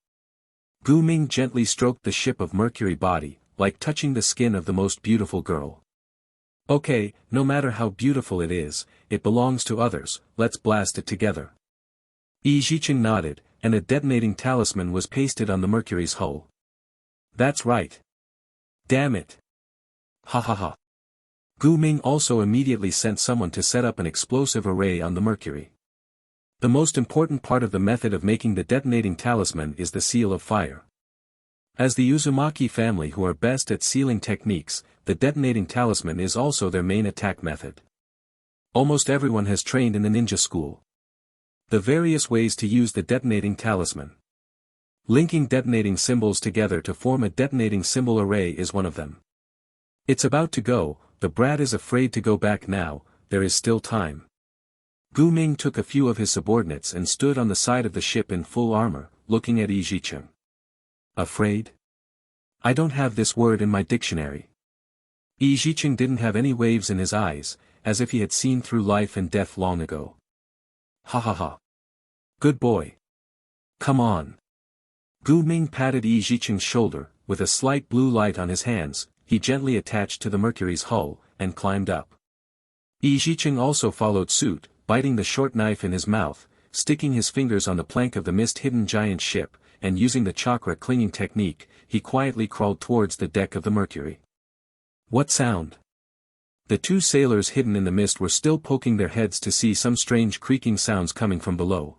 Gu Ming gently stroked the ship of Mercury body, like touching the skin of the most beautiful girl. Okay, no matter how beautiful it is, it belongs to others, let's blast it together. Yi Zicheng nodded, and a detonating talisman was pasted on the Mercury's hull. That's right. Damn it. Ha ha ha. Gu Ming also immediately sent someone to set up an explosive array on the Mercury. The most important part of the method of making the detonating talisman is the seal of fire. As the Uzumaki family who are best at sealing techniques, the detonating talisman is also their main attack method. Almost everyone has trained in the ninja school. The various ways to use the detonating talisman. Linking detonating symbols together to form a detonating symbol array is one of them. It's about to go, the brat is afraid to go back now, there is still time. Gu Ming took a few of his subordinates and stood on the side of the ship in full armor, looking at Yi Zicheng. Afraid? I don't have this word in my dictionary. Yi Zicheng didn't have any waves in his eyes, as if he had seen through life and death long ago. Ha ha ha. Good boy. Come on. Gu Ming patted Yi Zicheng's shoulder, with a slight blue light on his hands, he gently attached to the Mercury's hull, and climbed up. Yi Zicheng also followed suit, biting the short knife in his mouth, sticking his fingers on the plank of the mist-hidden giant ship, and using the chakra clinging technique, he quietly crawled towards the deck of the Mercury. What sound? The two sailors hidden in the mist were still poking their heads to see some strange creaking sounds coming from below.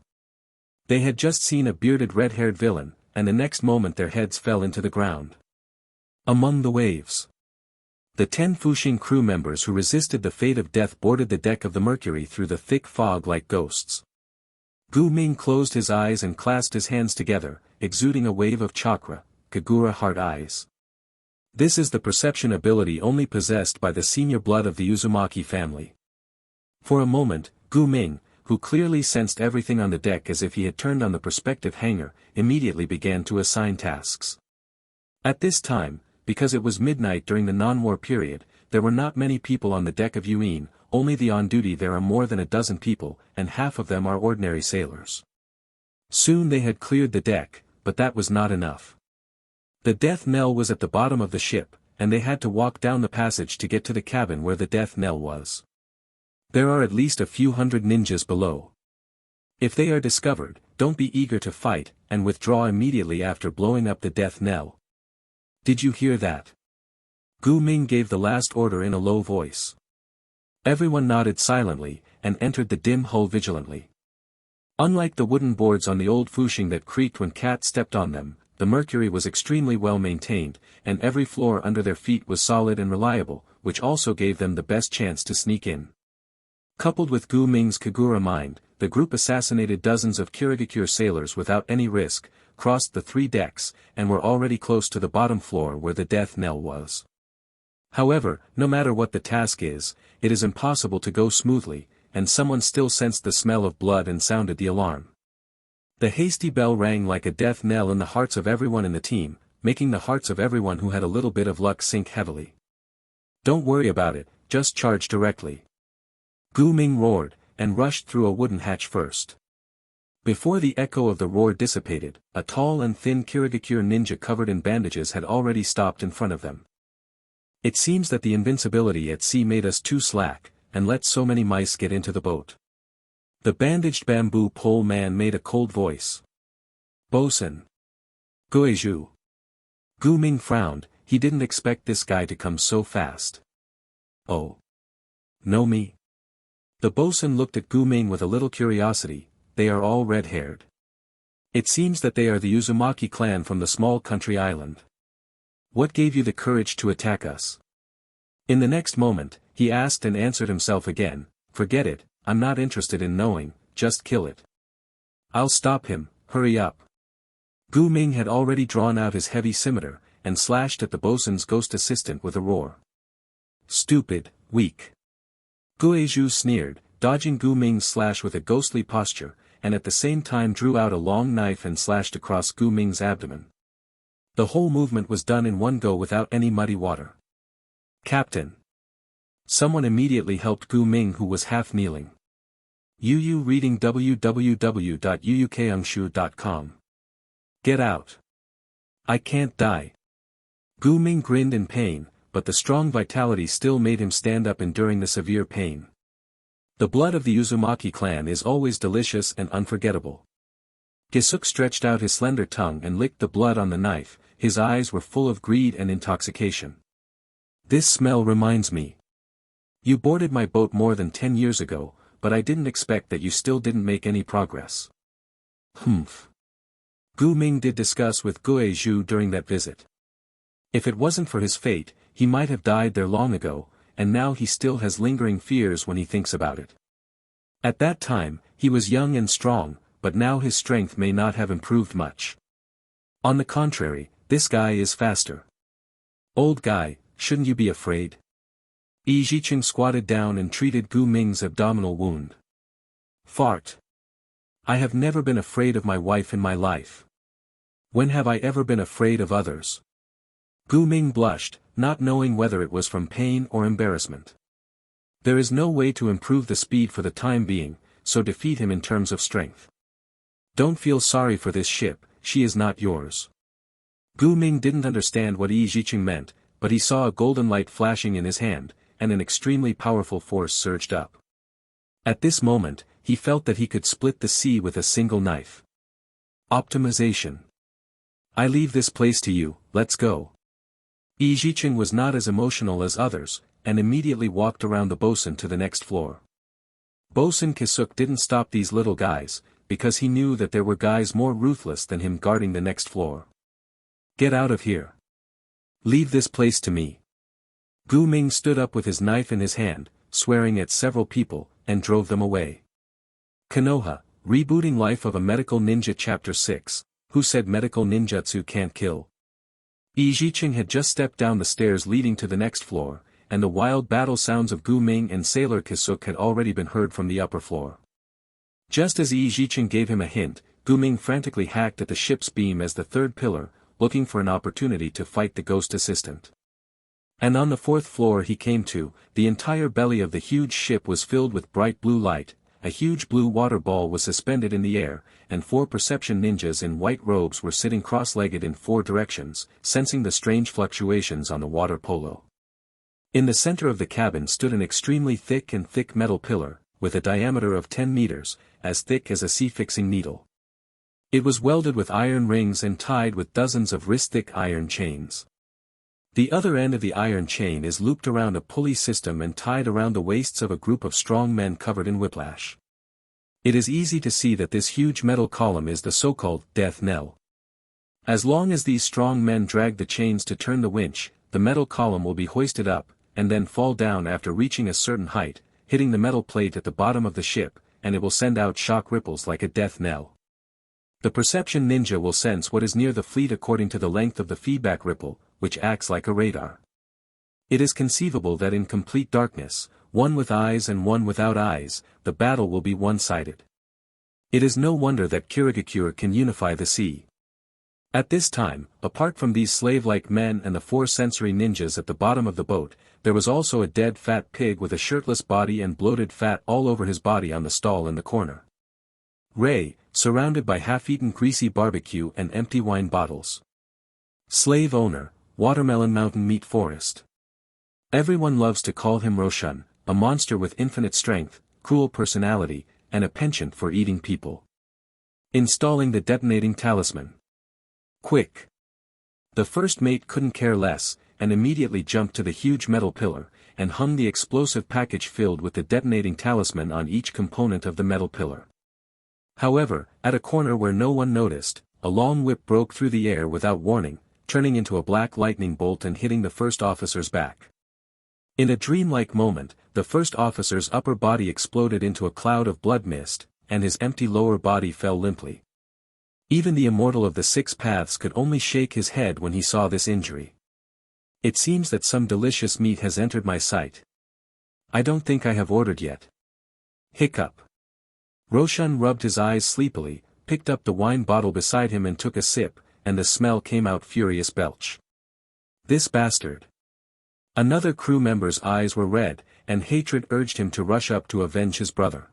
They had just seen a bearded red-haired villain, and the next moment their heads fell into the ground. Among the waves. The 10 Fuxing crew members who resisted the fate of death boarded the deck of the Mercury through the thick fog like ghosts. Gu Ming closed his eyes and clasped his hands together, exuding a wave of chakra, Kagura heart eyes. This is the perception ability only possessed by the senior blood of the Uzumaki family. For a moment, Gu Ming, who clearly sensed everything on the deck as if he had turned on the perspective hanger, immediately began to assign tasks. At this time, because it was midnight during the non-war period, there were not many people on the deck of Yuin, only the on duty there are more than a dozen people, and half of them are ordinary sailors. Soon they had cleared the deck, but that was not enough. The death knell was at the bottom of the ship, and they had to walk down the passage to get to the cabin where the death knell was. There are at least a few hundred ninjas below. If they are discovered, don't be eager to fight, and withdraw immediately after blowing up the death knell. Did you hear that? Gu Ming gave the last order in a low voice. Everyone nodded silently, and entered the dim hull vigilantly. Unlike the wooden boards on the old Fushing that creaked when Cat stepped on them, the mercury was extremely well maintained, and every floor under their feet was solid and reliable, which also gave them the best chance to sneak in. Coupled with Gu Ming's Kagura mind, the group assassinated dozens of Kirigakure sailors without any risk, crossed the 3 decks, and were already close to the bottom floor where the death knell was. However, no matter what the task is, it is impossible to go smoothly, and someone still sensed the smell of blood and sounded the alarm. The hasty bell rang like a death knell in the hearts of everyone in the team, making the hearts of everyone who had a little bit of luck sink heavily. Don't worry about it, just charge directly. Gu Ming roared, and rushed through a wooden hatch first. Before the echo of the roar dissipated, a tall and thin Kirigakure ninja covered in bandages had already stopped in front of them. It seems that the invincibility at sea made us too slack, and let so many mice get into the boat. The bandaged bamboo pole man made a cold voice. Bosun. Guizhu. Gu Ming frowned, he didn't expect this guy to come so fast. Oh. Know me? The bosun looked at Gu Ming with a little curiosity. They are all red-haired. It seems that they are the Uzumaki clan from the small country island. What gave you the courage to attack us? In the next moment, he asked and answered himself again, forget it, I'm not interested in knowing, just kill it. I'll stop him, hurry up. Gu Ming had already drawn out his heavy scimitar, and slashed at the bosun's ghost assistant with a roar. Stupid, weak. Guizhu sneered, dodging Gu Ming's slash with a ghostly posture, and at the same time drew out a long knife and slashed across Gu Ming's abdomen. The whole movement was done in one go without any muddy water. Captain. Someone immediately helped Gu Ming, who was half kneeling. Yu reading www.yuukaungshu.com. Get out. I can't die. Gu Ming grinned in pain, but the strong vitality still made him stand up enduring the severe pain. The blood of the Uzumaki clan is always delicious and unforgettable. Gisuk stretched out his slender tongue and licked the blood on the knife, his eyes were full of greed and intoxication. This smell reminds me. You boarded my boat more than 10 years ago, but I didn't expect that you still didn't make any progress. Humph. Gu Ming did discuss with Guizhu during that visit. If it wasn't for his fate, he might have died there long ago, and now he still has lingering fears when he thinks about it. At that time, he was young and strong, but now his strength may not have improved much. On the contrary, this guy is faster. Old guy, shouldn't you be afraid? Yi Jiqing squatted down and treated Gu Ming's abdominal wound. Fart. I have never been afraid of my wife in my life. When have I ever been afraid of others? Gu Ming blushed, not knowing whether it was from pain or embarrassment. There is no way to improve the speed for the time being, so defeat him in terms of strength. Don't feel sorry for this ship, she is not yours. Gu Ming didn't understand what Yi Jiqing meant, but he saw a golden light flashing in his hand, and an extremely powerful force surged up. At this moment, he felt that he could split the sea with a single knife. Optimization. I leave this place to you, let's go. Yi Jiqing was not as emotional as others, and immediately walked around the bosun to the next floor. Bosun Kisuk didn't stop these little guys, because he knew that there were guys more ruthless than him guarding the next floor. Get out of here. Leave this place to me. Gu Ming stood up with his knife in his hand, swearing at several people, and drove them away. Konoha, Rebooting Life of a Medical Ninja Chapter 6, Who Said Medical Ninjutsu Can't Kill? Yi Jiqing had just stepped down the stairs leading to the next floor, and the wild battle sounds of Gu Ming and Sailor Kisuk had already been heard from the upper floor. Just as Yi Jichen gave him a hint, Gu Ming frantically hacked at the ship's beam as the third pillar, looking for an opportunity to fight the ghost assistant. And on the fourth floor he came to, the entire belly of the huge ship was filled with bright blue light, a huge blue water ball was suspended in the air, and 4 perception ninjas in white robes were sitting cross-legged in 4 directions, sensing the strange fluctuations on the water polo. In the center of the cabin stood an extremely thick metal pillar, with a diameter of 10 meters, as thick as a sea-fixing needle. It was welded with iron rings and tied with dozens of wrist-thick iron chains. The other end of the iron chain is looped around a pulley system and tied around the waists of a group of strong men covered in whiplash. It is easy to see that this huge metal column is the so-called death knell. As long as these strong men drag the chains to turn the winch, the metal column will be hoisted up, and then fall down after reaching a certain height, hitting the metal plate at the bottom of the ship, and it will send out shock ripples like a death knell. The perception ninja will sense what is near the fleet according to the length of the feedback ripple, which acts like a radar. It is conceivable that in complete darkness, one with eyes and one without eyes, the battle will be one-sided. It is no wonder that Kirigakure can unify the sea. At this time, apart from these slave-like men and the 4 sensory ninjas at the bottom of the boat, there was also a dead fat pig with a shirtless body and bloated fat all over his body on the stall in the corner. Ray, surrounded by half-eaten greasy barbecue and empty wine bottles. Slave owner, Watermelon Mountain Meat Forest. Everyone loves to call him Roshan, a monster with infinite strength, cruel personality, and a penchant for eating people. Installing the detonating talisman. Quick! The first mate couldn't care less, and immediately jumped to the huge metal pillar, and hung the explosive package filled with the detonating talisman on each component of the metal pillar. However, at a corner where no one noticed, a long whip broke through the air without warning, turning into a black lightning bolt and hitting the first officer's back. In a dreamlike moment, the first officer's upper body exploded into a cloud of blood mist, and his empty lower body fell limply. Even the immortal of the 6 paths could only shake his head when he saw this injury. It seems that some delicious meat has entered my sight. I don't think I have ordered yet. Hiccup. Roshan rubbed his eyes sleepily, picked up the wine bottle beside him and took a sip, and the smell came out furious belch. This bastard. Another crew member's eyes were red, and hatred urged him to rush up to avenge his brother.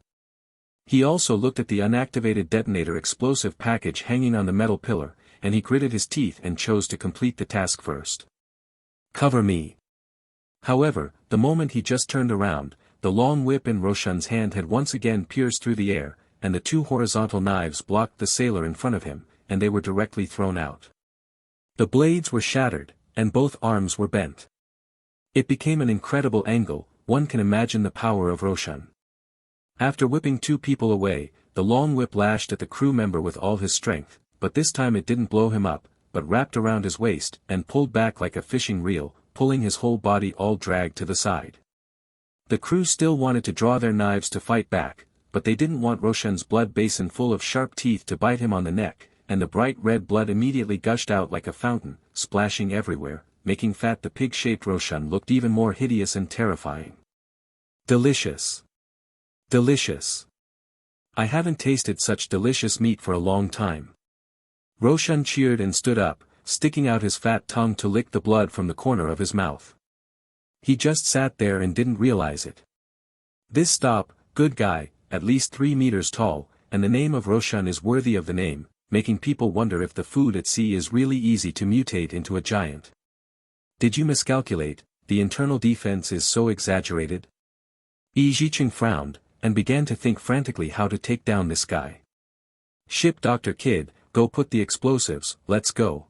He also looked at the unactivated detonator explosive package hanging on the metal pillar, and he gritted his teeth and chose to complete the task first. Cover me. However, the moment he just turned around, the long whip in Roshan's hand had once again pierced through the air, and the 2 horizontal knives blocked the sailor in front of him, and they were directly thrown out. The blades were shattered, and both arms were bent. It became an incredible angle, one can imagine the power of Roshan. After whipping 2 people away, the long whip lashed at the crew member with all his strength, but this time it didn't blow him up, but wrapped around his waist and pulled back like a fishing reel, pulling his whole body all dragged to the side. The crew still wanted to draw their knives to fight back, but they didn't want Roshan's blood basin full of sharp teeth to bite him on the neck, and the bright red blood immediately gushed out like a fountain, splashing everywhere, making fat the pig-shaped Roshan looked even more hideous and terrifying. Delicious. Delicious. I haven't tasted such delicious meat for a long time. Roshan cheered and stood up, sticking out his fat tongue to lick the blood from the corner of his mouth. He just sat there and didn't realize it. This stop, good guy, at least 3 meters tall, and the name of Roshan is worthy of the name, making people wonder if the food at sea is really easy to mutate into a giant. Did you miscalculate? The internal defense is so exaggerated. Yi Jichen frowned, and began to think frantically how to take down this guy. Ship Dr. Kid, go put the explosives, let's go.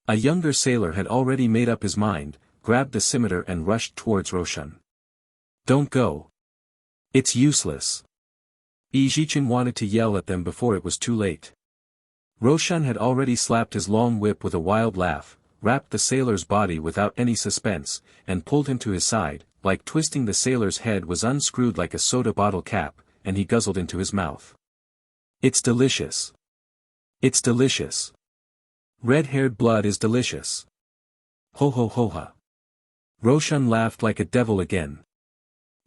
A younger sailor had already made up his mind, grabbed the scimitar and rushed towards Roshan. Don't go. It's useless. Yi Jichen wanted to yell at them before it was too late. Roshan had already slapped his long whip with a wild laugh, wrapped the sailor's body without any suspense, and pulled him to his side, like twisting the sailor's head was unscrewed like a soda bottle cap, and he guzzled into his mouth. It's delicious. It's delicious. Red-haired blood is delicious. Ho ho ho ha. Roshan laughed like a devil again.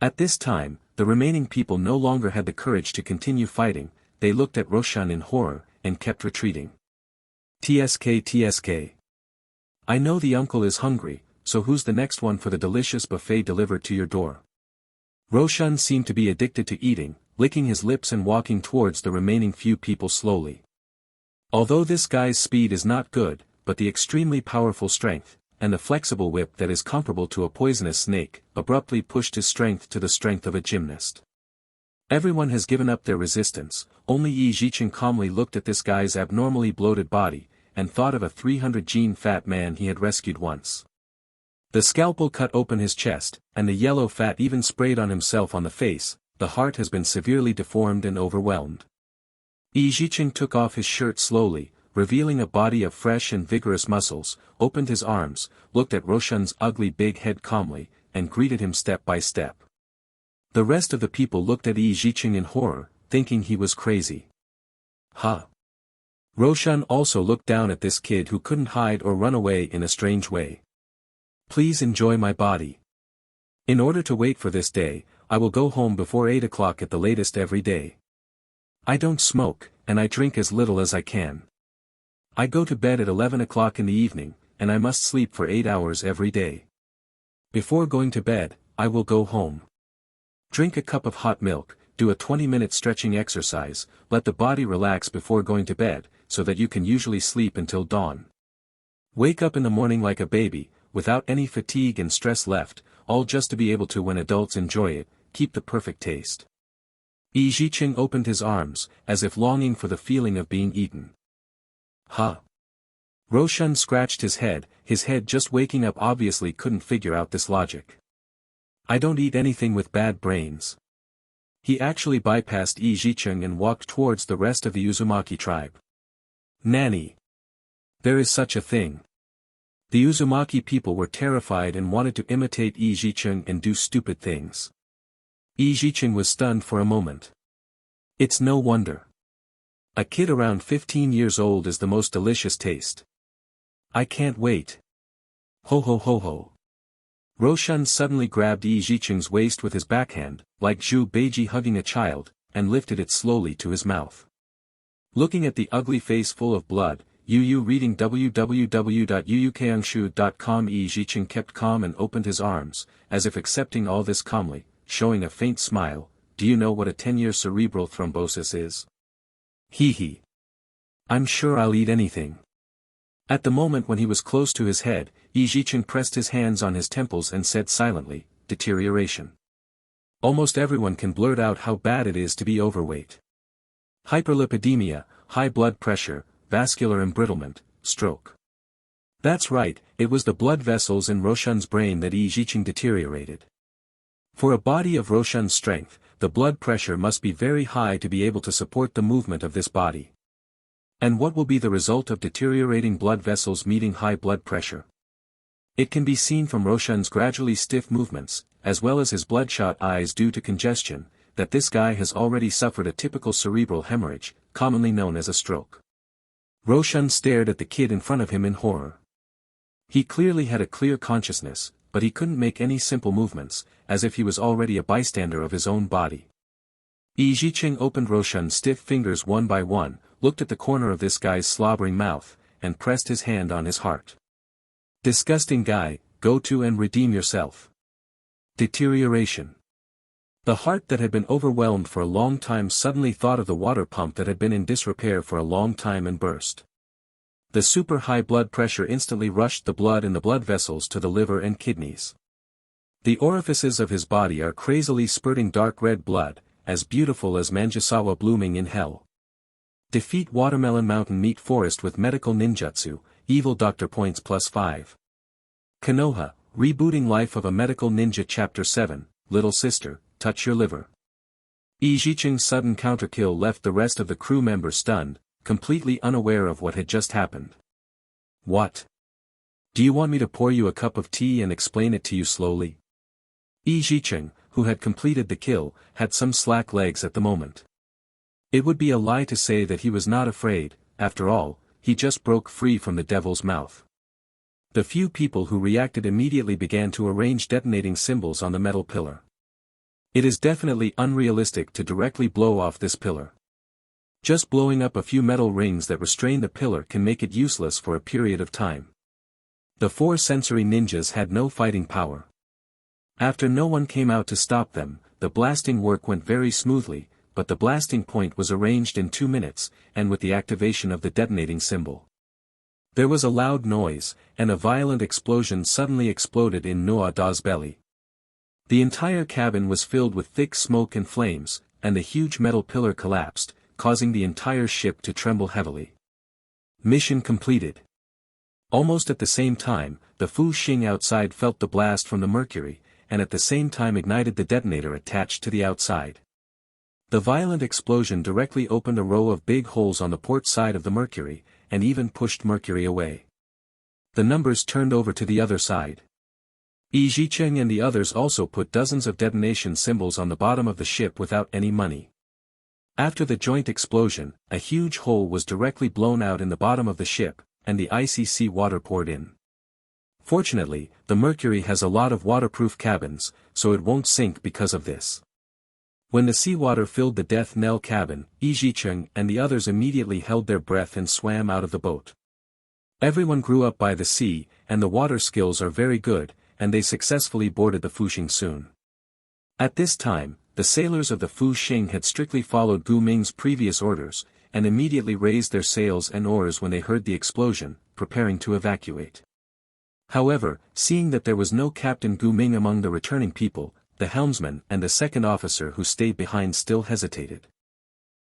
At this time, the remaining people no longer had the courage to continue fighting, they looked at Roshan in horror, and kept retreating. TSK. I know the uncle is hungry, so who's the next one for the delicious buffet delivered to your door? Roshan seemed to be addicted to eating, licking his lips and walking towards the remaining few people slowly. Although this guy's speed is not good, but the extremely powerful strength, and the flexible whip that is comparable to a poisonous snake, abruptly pushed his strength to the strength of a gymnast. Everyone has given up their resistance, only Yi Jiqing calmly looked at this guy's abnormally bloated body, and thought of a 300-gene fat man he had rescued once. The scalpel cut open his chest, and the yellow fat even sprayed on himself on the face, the heart has been severely deformed and overwhelmed. Yi Jiqing took off his shirt slowly, revealing a body of fresh and vigorous muscles, opened his arms, looked at Roshan's ugly big head calmly, and greeted him step by step. The rest of the people looked at Yi Jiqing in horror, thinking he was crazy. Huh. Roshan also looked down at this kid who couldn't hide or run away in a strange way. Please enjoy my body. In order to wait for this day, I will go home before 8 o'clock at the latest every day. I don't smoke, and I drink as little as I can. I go to bed at 11 o'clock in the evening, and I must sleep for 8 hours every day. Before going to bed, I will go home. Drink a cup of hot milk, do a 20-minute stretching exercise, let the body relax before going to bed, so that you can usually sleep until dawn. Wake up in the morning like a baby, without any fatigue and stress left, all just to be able to when adults enjoy it, keep the perfect taste. Yi Jiqing opened his arms, as if longing for the feeling of being eaten. Huh. Roshan scratched his head just waking up obviously couldn't figure out this logic. I don't eat anything with bad brains. He actually bypassed Yi Jiqing and walked towards the rest of the Uzumaki tribe. Nanny. There is such a thing. The Uzumaki people were terrified and wanted to imitate Yi Jiqing and do stupid things. Yi Jiqing was stunned for a moment. It's no wonder. A kid around 15 years old is the most delicious taste. I can't wait. Ho ho ho ho. Roshan suddenly grabbed Yi Jiqing's waist with his backhand, like Zhu Beiji hugging a child, and lifted it slowly to his mouth. Looking at the ugly face full of blood, Yu reading www.yuukangshu.com. Yi Jiqing kept calm and opened his arms, as if accepting all this calmly, showing a faint smile. Do you know what a 10-year cerebral thrombosis is? Hee hee. I'm sure I'll eat anything. At the moment when he was close to his head, Yi Jiqing pressed his hands on his temples and said silently, deterioration. Almost everyone can blurt out how bad it is to be overweight. Hyperlipidemia, high blood pressure, vascular embrittlement, stroke. That's right, it was the blood vessels in Roshan's brain that Yi Jiqing deteriorated. For a body of Roshan's strength, the blood pressure must be very high to be able to support the movement of this body. And what will be the result of deteriorating blood vessels meeting high blood pressure? It can be seen from Roshan's gradually stiff movements, as well as his bloodshot eyes due to congestion, that this guy has already suffered a typical cerebral hemorrhage, commonly known as a stroke. Roshan stared at the kid in front of him in horror. He clearly had a clear consciousness, but he couldn't make any simple movements, as if he was already a bystander of his own body. Yi Jiqing opened Roshan's stiff fingers one by one, looked at the corner of this guy's slobbering mouth, and pressed his hand on his heart. Disgusting guy, go to and redeem yourself. Deterioration. The heart that had been overwhelmed for a long time suddenly thought of the water pump that had been in disrepair for a long time and burst. The super high blood pressure instantly rushed the blood in the blood vessels to the liver and kidneys. The orifices of his body are crazily spurting dark red blood, as beautiful as Manjisawa blooming in hell. Defeat Watermelon Mountain Meat Forest with Medical Ninjutsu, Evil Doctor Points +5. Konoha, Rebooting Life of a Medical Ninja Chapter 7, Little Sister, Touch Your Liver. Yi Jiqing's sudden counterkill left the rest of the crew members stunned, completely unaware of what had just happened. What? Do you want me to pour you a cup of tea and explain it to you slowly? Yi Jiqing, who had completed the kill, had some slack legs at the moment. It would be a lie to say that he was not afraid, after all, he just broke free from the devil's mouth. The few people who reacted immediately began to arrange detonating symbols on the metal pillar. It is definitely unrealistic to directly blow off this pillar. Just blowing up a few metal rings that restrain the pillar can make it useless for a period of time. The four sensory ninjas had no fighting power. After no one came out to stop them, the blasting work went very smoothly, but the blasting point was arranged in 2 minutes, and with the activation of the detonating symbol. There was a loud noise, and a violent explosion suddenly exploded in Noada's belly. The entire cabin was filled with thick smoke and flames, and the huge metal pillar collapsed, causing the entire ship to tremble heavily. Mission completed. Almost at the same time, the Fu Xing outside felt the blast from the mercury, and at the same time ignited the detonator attached to the outside. The violent explosion directly opened a row of big holes on the port side of the mercury, and even pushed mercury away. The numbers turned over to the other side. Yi Jicheng and the others also put dozens of detonation symbols on the bottom of the ship without any money. After the joint explosion, a huge hole was directly blown out in the bottom of the ship, and the icy sea water poured in. Fortunately, the Mercury has a lot of waterproof cabins, so it won't sink because of this. When the seawater filled the Death Knell cabin, Yi Jicheng and the others immediately held their breath and swam out of the boat. Everyone grew up by the sea, and the water skills are very good, and they successfully boarded the Fuxing soon. At this time, the sailors of the Fu Xing had strictly followed Gu Ming's previous orders, and immediately raised their sails and oars when they heard the explosion, preparing to evacuate. However, seeing that there was no Captain Gu Ming among the returning people, the helmsman and the second officer who stayed behind still hesitated.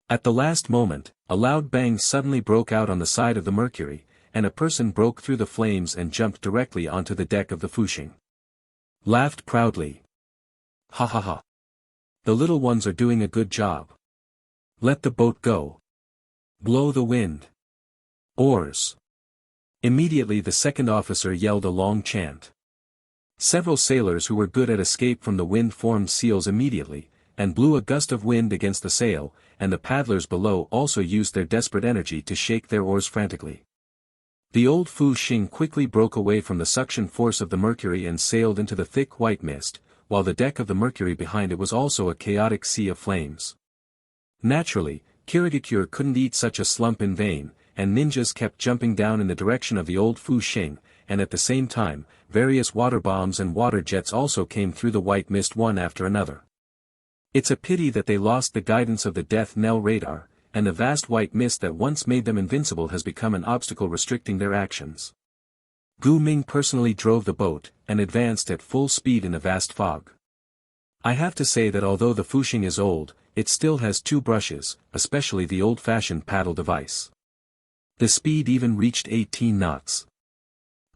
At the last moment, a loud bang suddenly broke out on the side of the Mercury, and a person broke through the flames and jumped directly onto the deck of the Fuxing. Laughed proudly. Ha ha ha. The little ones are doing a good job. Let the boat go. Blow the wind. Oars. Immediately the second officer yelled a long chant. Several sailors who were good at escape from the wind formed seals immediately, and blew a gust of wind against the sail, and the paddlers below also used their desperate energy to shake their oars frantically. The old Fu Xing quickly broke away from the suction force of the Mercury and sailed into the thick white mist, while the deck of the Mercury behind it was also a chaotic sea of flames. Naturally, Kirigakure couldn't eat such a slump in vain, and ninjas kept jumping down in the direction of the old Fu Xing, and at the same time, various water bombs and water jets also came through the white mist one after another. It's a pity that they lost the guidance of the Death Knell radar, and the vast white mist that once made them invincible has become an obstacle restricting their actions. Gu Ming personally drove the boat, and advanced at full speed in the vast fog. I have to say that although the Fuxing is old, it still has 2 brushes, especially the old-fashioned paddle device. The speed even reached 18 knots.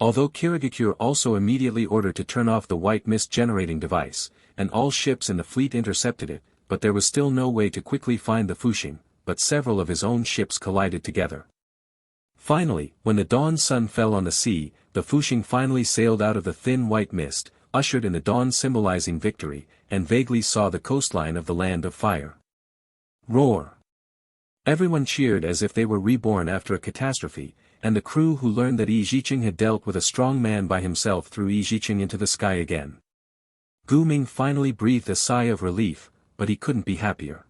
Although Kirigakure also immediately ordered to turn off the white mist generating device, and all ships in the fleet intercepted it, but there was still no way to quickly find the Fuxing, but several of his own ships collided together. Finally, when the dawn sun fell on the sea, the Fuxing finally sailed out of the thin white mist, ushered in the dawn symbolizing victory, and vaguely saw the coastline of the Land of Fire. Roar! Everyone cheered as if they were reborn after a catastrophe, and the crew who learned that Yi Jicheng had dealt with a strong man by himself threw Yi Jicheng into the sky again. Gu Ming finally breathed a sigh of relief, but he couldn't be happier.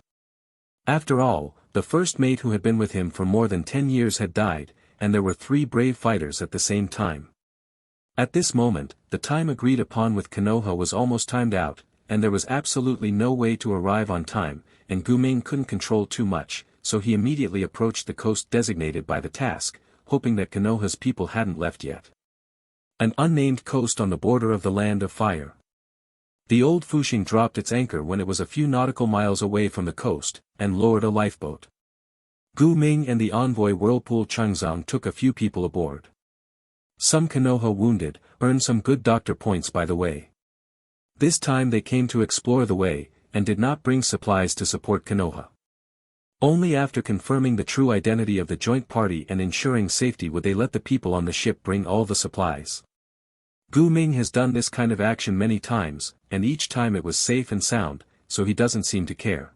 After all, the first mate who had been with him for more than 10 years had died, and there were 3 brave fighters at the same time. At this moment, the time agreed upon with Konoha was almost timed out, and there was absolutely no way to arrive on time, and Gu Ming couldn't control too much, so he immediately approached the coast designated by the task, hoping that Konoha's people hadn't left yet. An unnamed coast on the border of the Land of Fire. The old Fuxing dropped its anchor when it was a few nautical miles away from the coast, and lowered a lifeboat. Gu Ming and the envoy Whirlpool Changzong took a few people aboard. Some Konoha wounded, earned some good doctor points by the way. This time they came to explore the way, and did not bring supplies to support Konoha. Only after confirming the true identity of the joint party and ensuring safety would they let the people on the ship bring all the supplies. Gu Ming has done this kind of action many times, and each time it was safe and sound, so he doesn't seem to care.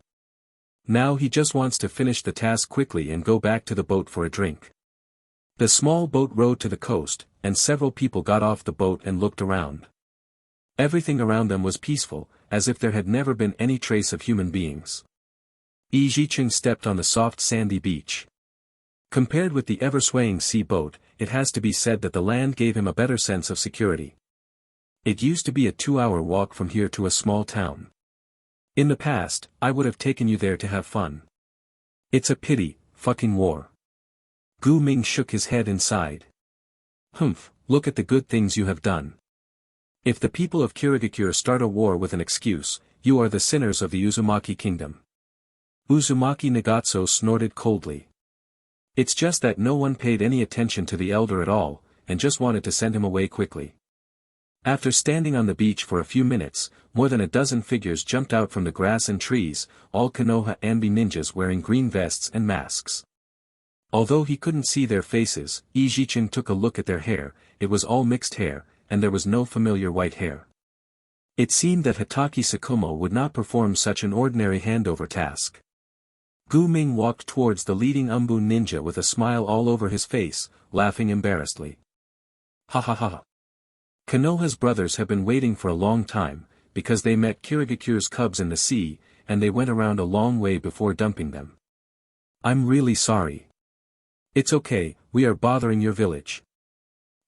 Now he just wants to finish the task quickly and go back to the boat for a drink. The small boat rowed to the coast, and several people got off the boat and looked around. Everything around them was peaceful, as if there had never been any trace of human beings. Yi Jiqing stepped on the soft sandy beach. Compared with the ever-swaying sea boat, it has to be said that the land gave him a better sense of security. It used to be a 2-hour walk from here to a small town. In the past, I would have taken you there to have fun. It's a pity, fucking war. Gu Ming shook his head and sighed. Humph, look at the good things you have done. If the people of Kirigakure start a war with an excuse, you are the sinners of the Uzumaki kingdom. Uzumaki Nagatsu snorted coldly. It's just that no one paid any attention to the elder at all, and just wanted to send him away quickly. After standing on the beach for a few minutes, more than a dozen figures jumped out from the grass and trees, all Konoha Ambi ninjas wearing green vests and masks. Although he couldn't see their faces, Yi Jiqing took a look at their hair. It was all mixed hair, and there was no familiar white hair. It seemed that Hitaki Sakumo would not perform such an ordinary handover task. Gu Ming walked towards the leading Umbu ninja with a smile all over his face, laughing embarrassedly. Ha ha ha. Konoha's brothers have been waiting for a long time, because they met Kirigakure's cubs in the sea, and they went around a long way before dumping them. I'm really sorry. It's okay, we are bothering your village.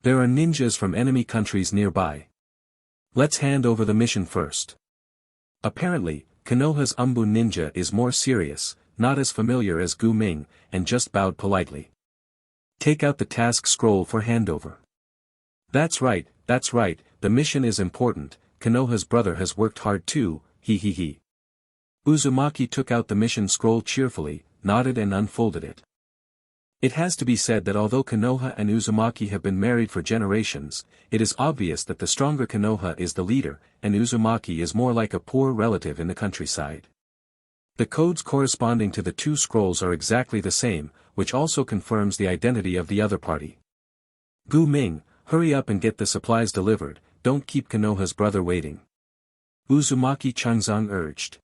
There are ninjas from enemy countries nearby. Let's hand over the mission first. Apparently, Konoha's Umbu ninja is more serious, not as familiar as Gu Ming, and just bowed politely. Take out the task scroll for handover. That's right, the mission is important. Konoha's brother has worked hard too, he. Uzumaki took out the mission scroll cheerfully, nodded and unfolded it. It has to be said that although Konoha and Uzumaki have been married for generations, it is obvious that the stronger Konoha is the leader, and Uzumaki is more like a poor relative in the countryside. The codes corresponding to the two scrolls are exactly the same, which also confirms the identity of the other party. Gu Ming, hurry up and get the supplies delivered, don't keep Konoha's brother waiting. Uzumaki Changzong urged.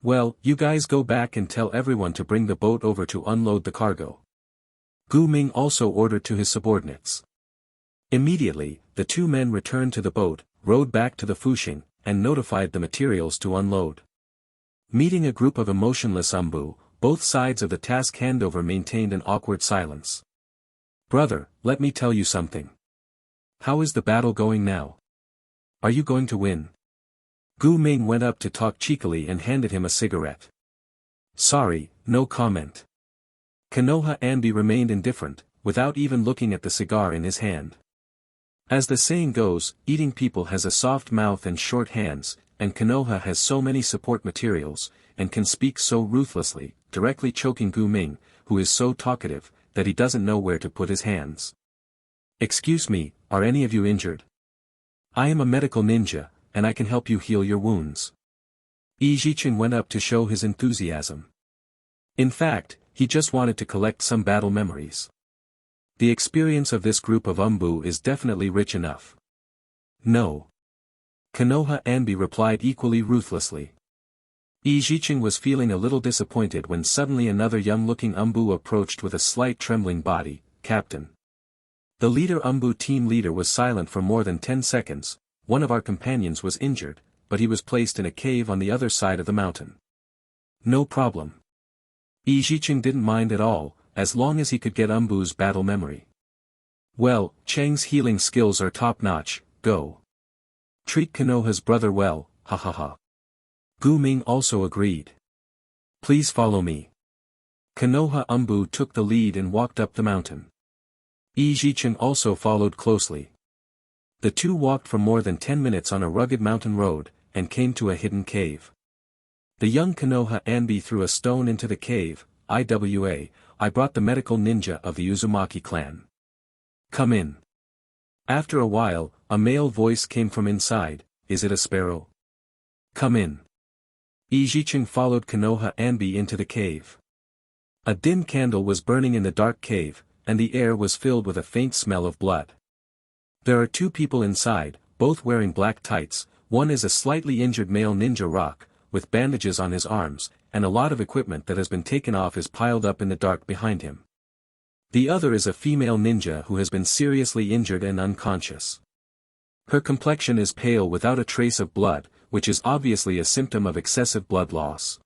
Well, you guys go back and tell everyone to bring the boat over to unload the cargo. Gu Ming also ordered to his subordinates. Immediately, the two men returned to the boat, rowed back to the Fushing, and notified the materials to unload. Meeting a group of emotionless Umbu, both sides of the task handover maintained an awkward silence. Brother, let me tell you something. How is the battle going now? Are you going to win? Gu Ming went up to talk cheekily and handed him a cigarette. Sorry, no comment. Konoha Ambi remained indifferent, without even looking at the cigar in his hand. As the saying goes, eating people has a soft mouth and short hands, and Konoha has so many support materials, and can speak so ruthlessly, directly choking Gu Ming, who is so talkative, that he doesn't know where to put his hands. Excuse me, are any of you injured? I am a medical ninja, and I can help you heal your wounds. Yi Jiqing went up to show his enthusiasm. In fact, he just wanted to collect some battle memories. The experience of this group of Umbu is definitely rich enough. No. Konoha Ambi replied equally ruthlessly. Yi Jiqing was feeling a little disappointed when suddenly another young-looking Umbu approached with a slight trembling body. Captain. The leader Umbu team leader was silent for more than 10 seconds. One of our companions was injured, but he was placed in a cave on the other side of the mountain. No problem. Yi Jiqing didn't mind at all, as long as he could get Umbu's battle memory. Well, Chang's healing skills are top-notch, go. Treat Konoha's brother well, ha ha ha. Gu Ming also agreed. Please follow me. Konoha Umbu took the lead and walked up the mountain. Yi Jiqing also followed closely. The two walked for more than 10 minutes on a rugged mountain road, and came to a hidden cave. The young Konoha Ambi threw a stone into the cave. I brought the medical ninja of the Uzumaki clan. Come in. After a while, a male voice came from inside. Is it a sparrow? Come in. Yi Jiqing followed Konoha Ambi into the cave. A dim candle was burning in the dark cave, and the air was filled with a faint smell of blood. There are two people inside, both wearing black tights. One is a slightly injured male ninja rock, with bandages on his arms, and a lot of equipment that has been taken off is piled up in the dark behind him. The other is a female ninja who has been seriously injured and unconscious. Her complexion is pale without a trace of blood, which is obviously a symptom of excessive blood loss.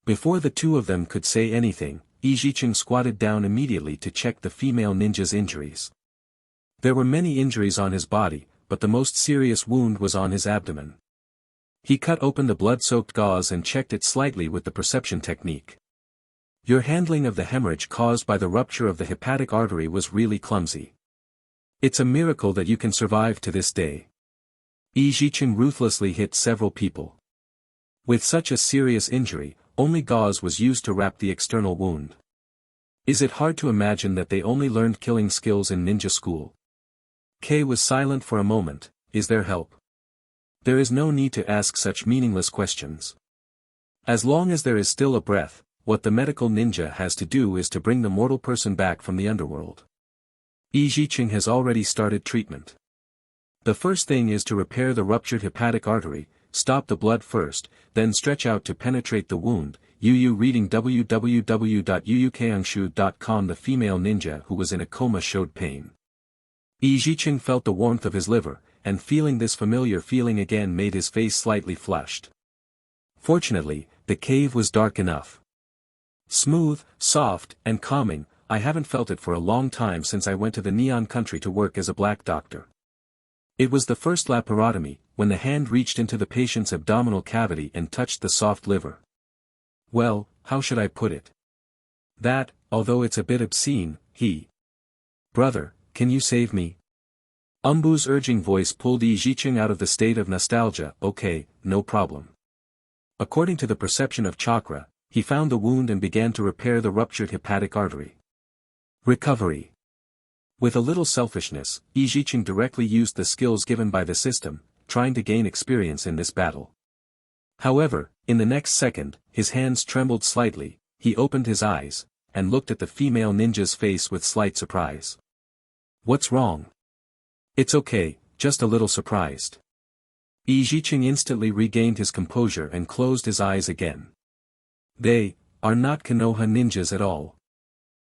Before the two of them could say anything, Ijicheng squatted down immediately to check the female ninja's injuries. There were many injuries on his body, but the most serious wound was on his abdomen. He cut open the blood-soaked gauze and checked it slightly with the perception technique. Your handling of the hemorrhage caused by the rupture of the hepatic artery was really clumsy. It's a miracle that you can survive to this day. Ijicheng ruthlessly hit several people. With such a serious injury, only gauze was used to wrap the external wound. Is it hard to imagine that they only learned killing skills in ninja school? Kei was silent for a moment. Is there help? There is no need to ask such meaningless questions. As long as there is still a breath, what the medical ninja has to do is to bring the mortal person back from the underworld. Ijicheng has already started treatment. The first thing is to repair the ruptured hepatic artery, stop the blood first, then stretch out to penetrate the wound. Yu reading www.yuyukeangshu.com. The female ninja who was in a coma showed pain. Ijicheng felt the warmth of his liver, and feeling this familiar feeling again made his face slightly flushed. Fortunately, the cave was dark enough. Smooth, soft, and calming. I haven't felt it for a long time since I went to the Neon Country to work as a black doctor. It was the first laparotomy, when the hand reached into the patient's abdominal cavity and touched the soft liver. Well, how should I put it? That, although it's a bit obscene, Brother, can you save me? Umbu's urging voice pulled Ijicheng out of the state of nostalgia. Okay, no problem. According to the perception of chakra, he found the wound and began to repair the ruptured hepatic artery. Recovery. With a little selfishness, Ijicheng directly used the skills given by the system, trying to gain experience in this battle. However, in the next second, his hands trembled slightly, he opened his eyes, and looked at the female ninja's face with slight surprise. What's wrong? It's okay, just a little surprised. Ijicheng instantly regained his composure and closed his eyes again. They are not Konoha ninjas at all.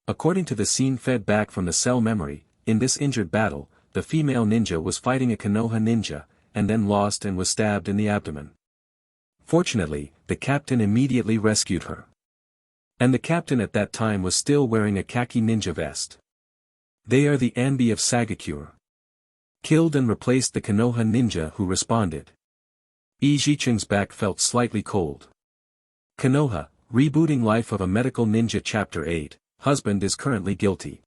According to the scene fed back from the cell memory, in this injured battle, the female ninja was fighting a Konoha ninja, and then lost and was stabbed in the abdomen. Fortunately, the captain immediately rescued her. And the captain at that time was still wearing a khaki ninja vest. They are the Anbi of Sagakure. Killed and replaced the Konoha ninja who responded. Ijicheng's back felt slightly cold. Konoha, Rebooting Life of a Medical Ninja Chapter 8, Husband is currently guilty.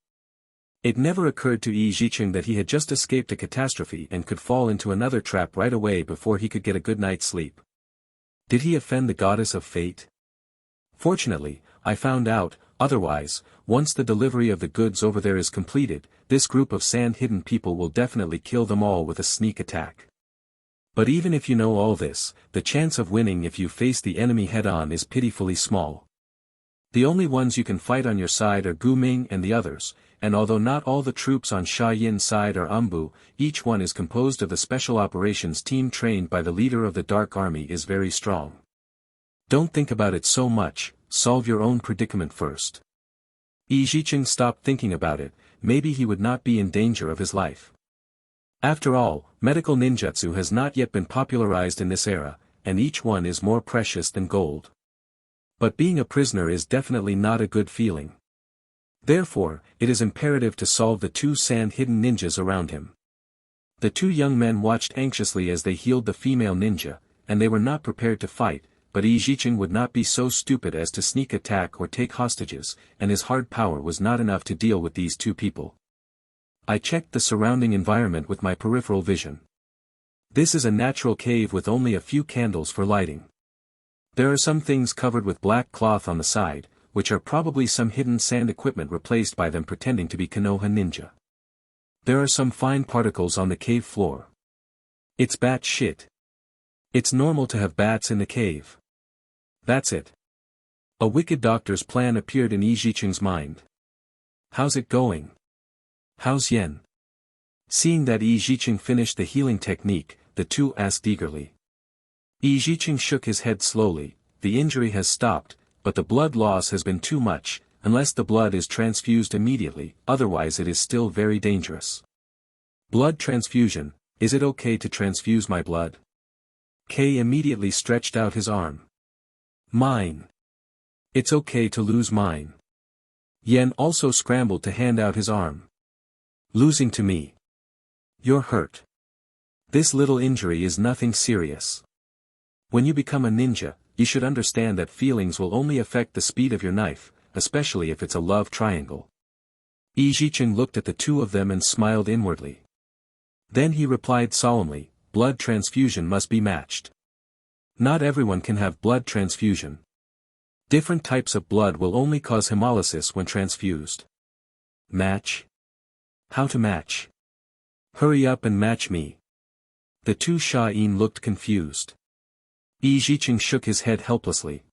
It never occurred to Ijicheng that he had just escaped a catastrophe and could fall into another trap right away before he could get a good night's sleep. Did he offend the goddess of fate? Fortunately, I found out, otherwise, once the delivery of the goods over there is completed, this group of sand-hidden people will definitely kill them all with a sneak attack. But even if you know all this, the chance of winning if you face the enemy head-on is pitifully small. The only ones you can fight on your side are Gu Ming and the others, and although not all the troops on Sha Yin's side are Umbu, each one is composed of the special operations team trained by the leader of the Dark Army is very strong. Don't think about it so much, solve your own predicament first. Ijicheng stopped thinking about it, maybe he would not be in danger of his life. After all, medical ninjutsu has not yet been popularized in this era, and each one is more precious than gold. But being a prisoner is definitely not a good feeling. Therefore, it is imperative to solve the two sand-hidden ninjas around him. The two young men watched anxiously as they healed the female ninja, and they were not prepared to fight, but Ijicheng would not be so stupid as to sneak attack or take hostages, and his hard power was not enough to deal with these two people. I checked the surrounding environment with my peripheral vision. This is a natural cave with only a few candles for lighting. There are some things covered with black cloth on the side, which are probably some hidden sand equipment replaced by them pretending to be Konoha ninja. There are some fine particles on the cave floor. It's bat shit. It's normal to have bats in the cave. That's it. A wicked doctor's plan appeared in Ijicheng's mind. How's it going? How's Yen? Seeing that Ijicheng finished the healing technique, the two asked eagerly. Ijicheng shook his head slowly. The injury has stopped, but the blood loss has been too much. unless the blood is transfused immediately, otherwise it is still very dangerous. Blood transfusion, is it okay to transfuse my blood? Kei immediately stretched out his arm. Mine. It's okay to lose mine. Yen also scrambled to hand out his arm. Losing to me. You're hurt. This little injury is nothing serious. When you become a ninja, you should understand that feelings will only affect the speed of your knife, especially if it's a love triangle. Ijicheng looked at the two of them and smiled inwardly. Then he replied solemnly, blood transfusion must be matched. Not everyone can have blood transfusion. Different types of blood will only cause hemolysis when transfused. Match? How to match? Hurry up and match me. The two Sha-in looked confused. Ijicheng shook his head helplessly.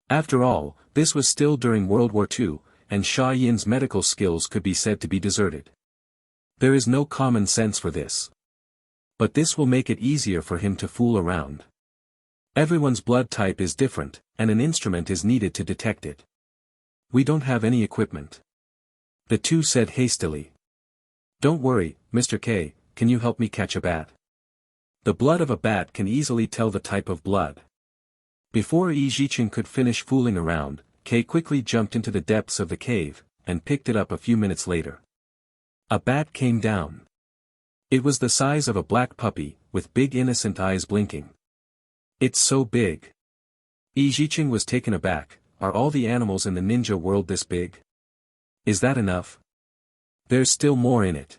After all, this was still during World War II, and Sha-yin's medical skills could be said to be deserted. There is no common sense for this. But this will make it easier for him to fool around. Everyone's blood type is different, and an instrument is needed to detect it. We don't have any equipment. The two said hastily. Don't worry, Mr. K, can you help me catch a bat? The blood of a bat can easily tell the type of blood. Before Ijicheng could finish fooling around, Kei quickly jumped into the depths of the cave, and picked it up a few minutes later. A bat came down. It was the size of a black puppy, with big innocent eyes blinking. It's so big. Ijicheng was taken aback. Are all the animals in the ninja world this big? Is that enough? There's still more in it.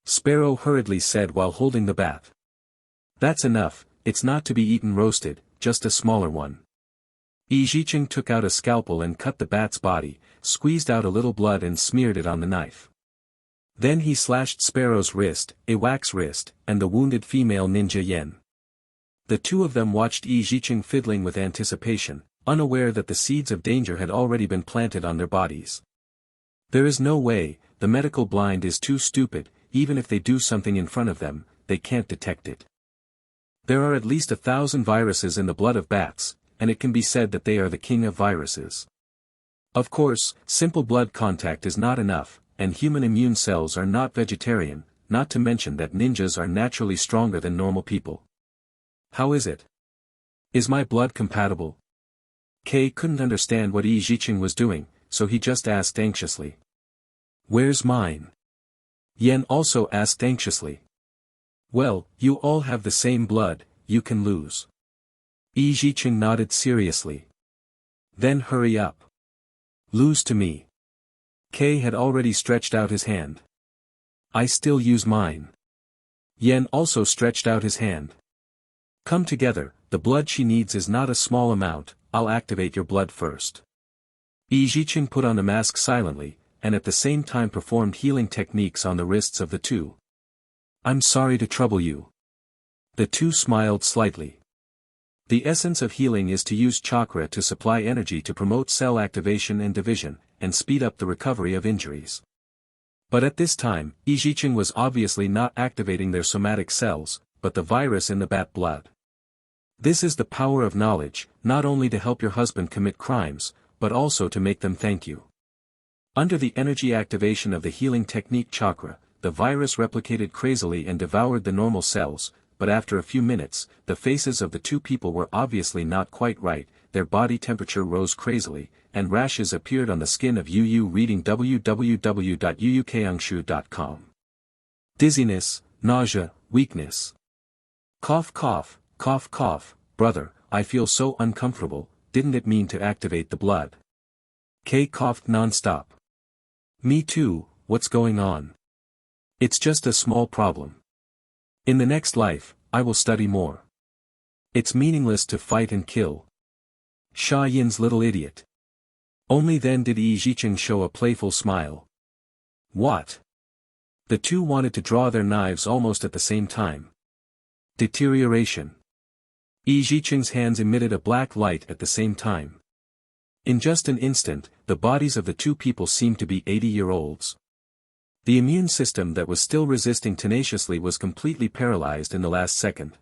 Sparrow hurriedly said while holding the bat. That's enough, it's not to be eaten roasted, just a smaller one. Ijicheng took out a scalpel and cut the bat's body, squeezed out a little blood and smeared it on the knife. Then he slashed Sparrow's wrist, a wax wrist, and the wounded female ninja Yen. The two of them watched Ijicheng fiddling with anticipation, unaware that the seeds of danger had already been planted on their bodies. There is no way, the medical blind is too stupid, even if they do something in front of them, they can't detect it. There are at least 1,000 viruses in the blood of bats, and it can be said that they are the king of viruses. Of course, simple blood contact is not enough, and human immune cells are not vegetarian, not to mention that ninjas are naturally stronger than normal people. How is it? Is my blood compatible? Kei couldn't understand what Ijicheng was doing, so he just asked anxiously. Where's mine? Yen also asked anxiously. Well, you all have the same blood, you can lose. Ijicheng nodded seriously. Then hurry up. Lose to me. Kei had already stretched out his hand. I still use mine. Yen also stretched out his hand. Come together, the blood she needs is not a small amount, I'll activate your blood first. Ijicheng put on the mask silently, and at the same time performed healing techniques on the wrists of the two. I'm sorry to trouble you. The two smiled slightly. The essence of healing is to use chakra to supply energy to promote cell activation and division, and speed up the recovery of injuries. But at this time, Ijicheng was obviously not activating their somatic cells, but the virus in the bat blood. This is the power of knowledge, not only to help your husband commit crimes, but also to make them thank you. Under the energy activation of the healing technique chakra, the virus replicated crazily and devoured the normal cells, but after a few minutes, the faces of the two people were obviously not quite right, their body temperature rose crazily, and rashes appeared on the skin of Yu reading www.yuyukangshu.com. Dizziness, nausea, weakness. Cough cough, cough cough, brother, I feel so uncomfortable, didn't it mean to activate the blood? Kei coughed non-stop. Me too, what's going on? It's just a small problem. In the next life, I will study more. It's meaningless to fight and kill. Sha Yin's little idiot. Only then did Ijicheng show a playful smile. What? The two wanted to draw their knives almost at the same time. Deterioration. Ijicheng's hands emitted a black light at the same time. In just an instant, the bodies of the two people seemed to be 80-year-olds. The immune system that was still resisting tenaciously was completely paralyzed in the last second.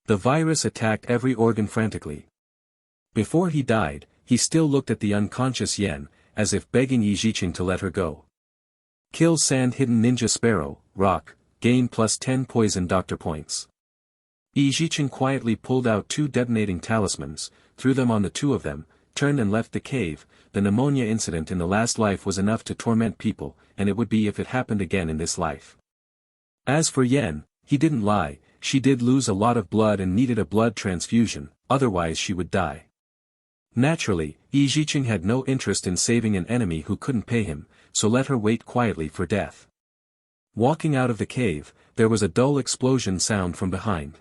The virus attacked every organ frantically. Before he died, he still looked at the unconscious Yen, as if begging Yi Jiqing to let her go. Kill sand-hidden ninja sparrow, rock, gain plus 10 poison doctor points. Yi Jiqing quietly pulled out 2 detonating talismans, threw them on the 2 of them, turned and left the cave. The pneumonia incident in the last life was enough to torment people, and it would be if it happened again in this life. As for Yen, he didn't lie, she did lose a lot of blood and needed a blood transfusion, otherwise she would die. Naturally, Yi Jiqing had no interest in saving an enemy who couldn't pay him, so let her wait quietly for death. Walking out of the cave, there was a dull explosion sound from behind.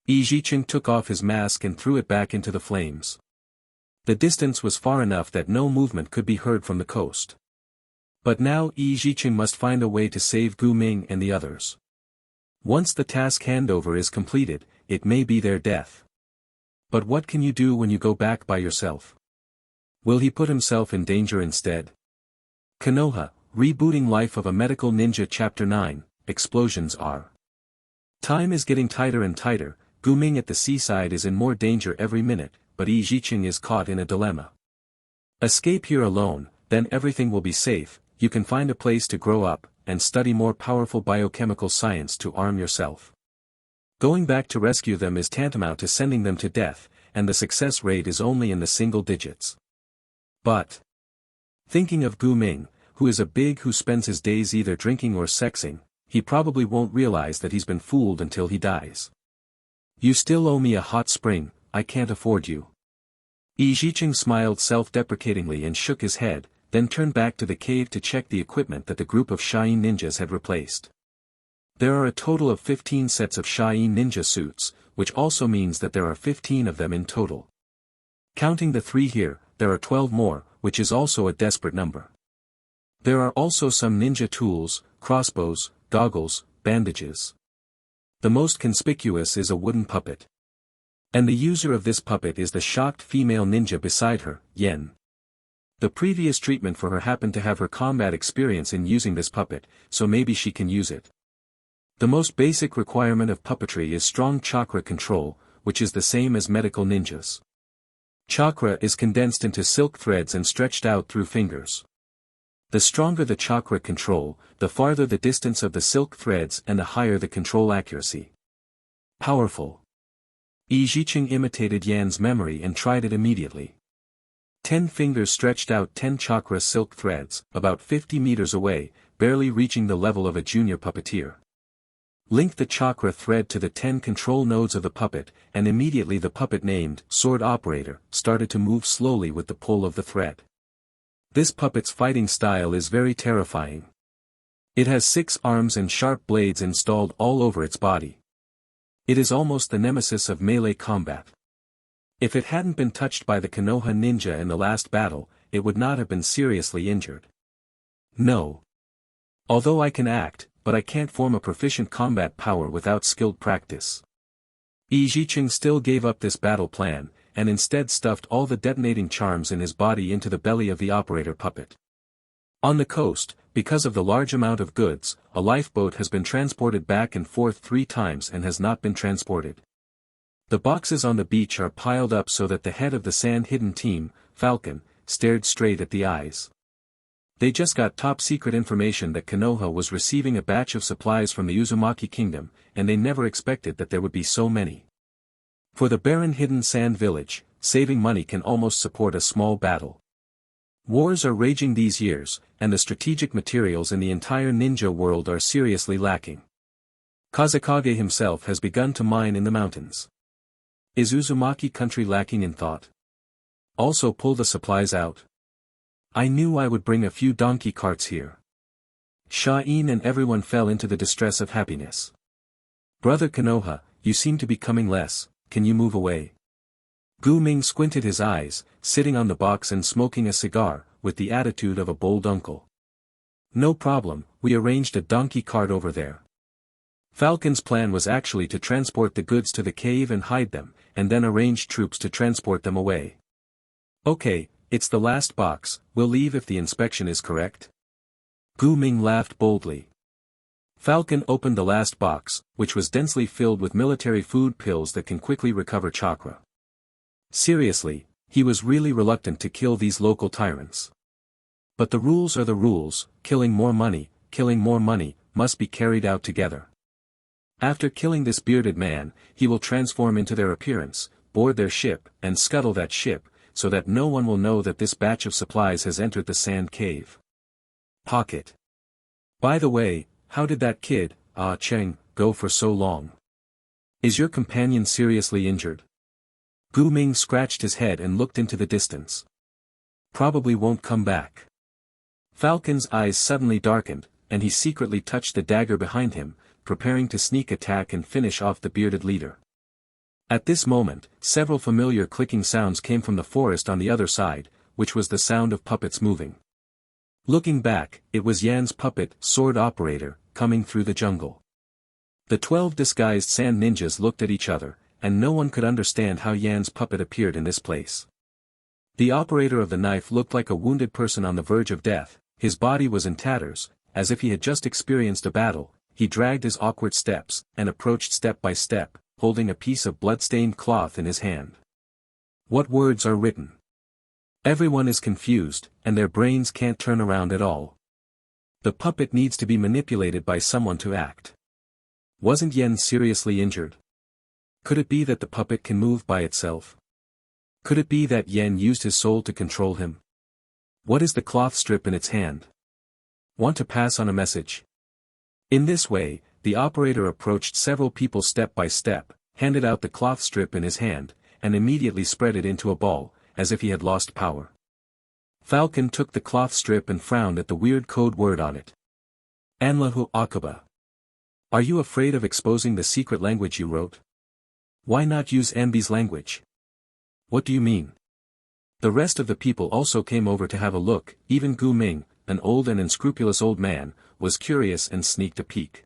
Yi Jiqing took off his mask and threw it back into the flames. The distance was far enough that no movement could be heard from the coast. But now Yi Jiqing must find a way to save Gu Ming and the others. Once the task handover is completed, it may be their death. But what can you do when you go back by yourself? Will he put himself in danger instead? Konoha, Rebooting Life of a Medical Ninja Chapter 9, Explosions are. Time is getting tighter and tighter. Gu Ming at the seaside is in more danger every minute, but Yi Jiqing is caught in a dilemma. Escape here alone, then everything will be safe. You can find a place to grow up, and study more powerful biochemical science to arm yourself. Going back to rescue them is tantamount to sending them to death, and the success rate is only in the single digits. But thinking of Gu Ming, who is a big who spends his days either drinking or sexing, he probably won't realize that he's been fooled until he dies. You still owe me a hot spring, I can't afford you. Yi Jiqing smiled self-deprecatingly and shook his head, then turned back to the cave to check the equipment that the group of Shain ninjas had replaced. There are a total of 15 sets of Shain ninja suits, which also means that there are 15 of them in total. Counting the 3 here, there are 12 more, which is also a desperate number. There are also some ninja tools, crossbows, goggles, bandages. The most conspicuous is a wooden puppet. And the user of this puppet is the shocked female ninja beside her, Yen. The previous treatment for her happened to have her combat experience in using this puppet, so maybe she can use it. The most basic requirement of puppetry is strong chakra control, which is the same as medical ninjas. Chakra is condensed into silk threads and stretched out through fingers. The stronger the chakra control, the farther the distance of the silk threads and the higher the control accuracy. Powerful. Yi Jiqing imitated Yan's memory and tried it immediately. 10 fingers stretched out 10 chakra silk threads, about 50 meters away, barely reaching the level of a junior puppeteer. Link the chakra thread to the 10 control nodes of the puppet, and immediately the puppet named Sword Operator started to move slowly with the pull of the thread. This puppet's fighting style is very terrifying. It has 6 arms and sharp blades installed all over its body. It is almost the nemesis of melee combat. If it hadn't been touched by the Konoha ninja in the last battle, it would not have been seriously injured. No. Although I can act, but I can't form a proficient combat power without skilled practice. Yi Jiqing still gave up this battle plan, and instead stuffed all the detonating charms in his body into the belly of the operator puppet. On the coast, because of the large amount of goods, a lifeboat has been transported back and forth 3 times and has not been transported. The boxes on the beach are piled up so that the head of the sand-hidden team, Falcon, stared straight at the eyes. They just got top-secret information that Konoha was receiving a batch of supplies from the Uzumaki Kingdom, and they never expected that there would be so many. For the barren hidden sand village, saving money can almost support a small battle. Wars are raging these years, and the strategic materials in the entire ninja world are seriously lacking. Kazekage himself has begun to mine in the mountains. Is Uzumaki country lacking in thought? Also pull the supplies out. I knew I would bring a few donkey carts here. Shain and everyone fell into the distress of happiness. Brother Konoha, you seem to be coming less, can you move away? Gu Ming squinted his eyes, sitting on the box and smoking a cigar, with the attitude of a bold uncle. No problem, we arranged a donkey cart over there. Falcon's plan was actually to transport the goods to the cave and hide them, and then arrange troops to transport them away. Okay, it's the last box, we'll leave if the inspection is correct. Gu Ming laughed boldly. Falcon opened the last box, which was densely filled with military food pills that can quickly recover chakra. Seriously, he was really reluctant to kill these local tyrants. But the rules are the rules, killing more money, must be carried out together. After killing this bearded man, he will transform into their appearance, board their ship, and scuttle that ship, so that no one will know that this batch of supplies has entered the sand cave. Pocket. By the way, how did that kid, Cheng, go for so long? Is your companion seriously injured? Gu Ming scratched his head and looked into the distance. Probably won't come back. Falcon's eyes suddenly darkened, and he secretly touched the dagger behind him, preparing to sneak attack and finish off the bearded leader. At this moment, several familiar clicking sounds came from the forest on the other side, which was the sound of puppets moving. Looking back, it was Yan's puppet, sword operator, coming through the jungle. The 12 disguised sand ninjas looked at each other, and no one could understand how Yan's puppet appeared in this place. The operator of the knife looked like a wounded person on the verge of death, his body was in tatters, as if he had just experienced a battle. He dragged his awkward steps, and approached step by step, holding a piece of blood-stained cloth in his hand. What words are written? Everyone is confused, and their brains can't turn around at all. The puppet needs to be manipulated by someone to act. Wasn't Yen seriously injured? Could it be that the puppet can move by itself? Could it be that Yen used his soul to control him? What is the cloth strip in its hand? Want to pass on a message? In this way, the operator approached several people step by step, handed out the cloth strip in his hand, and immediately spread it into a ball, as if he had lost power. Falcon took the cloth strip and frowned at the weird code word on it. Anlahu Akaba. Are you afraid of exposing the secret language you wrote? Why not use Ambi's language? What do you mean? The rest of the people also came over to have a look, even Gu Ming, an old and unscrupulous old man, was curious and sneaked a peek.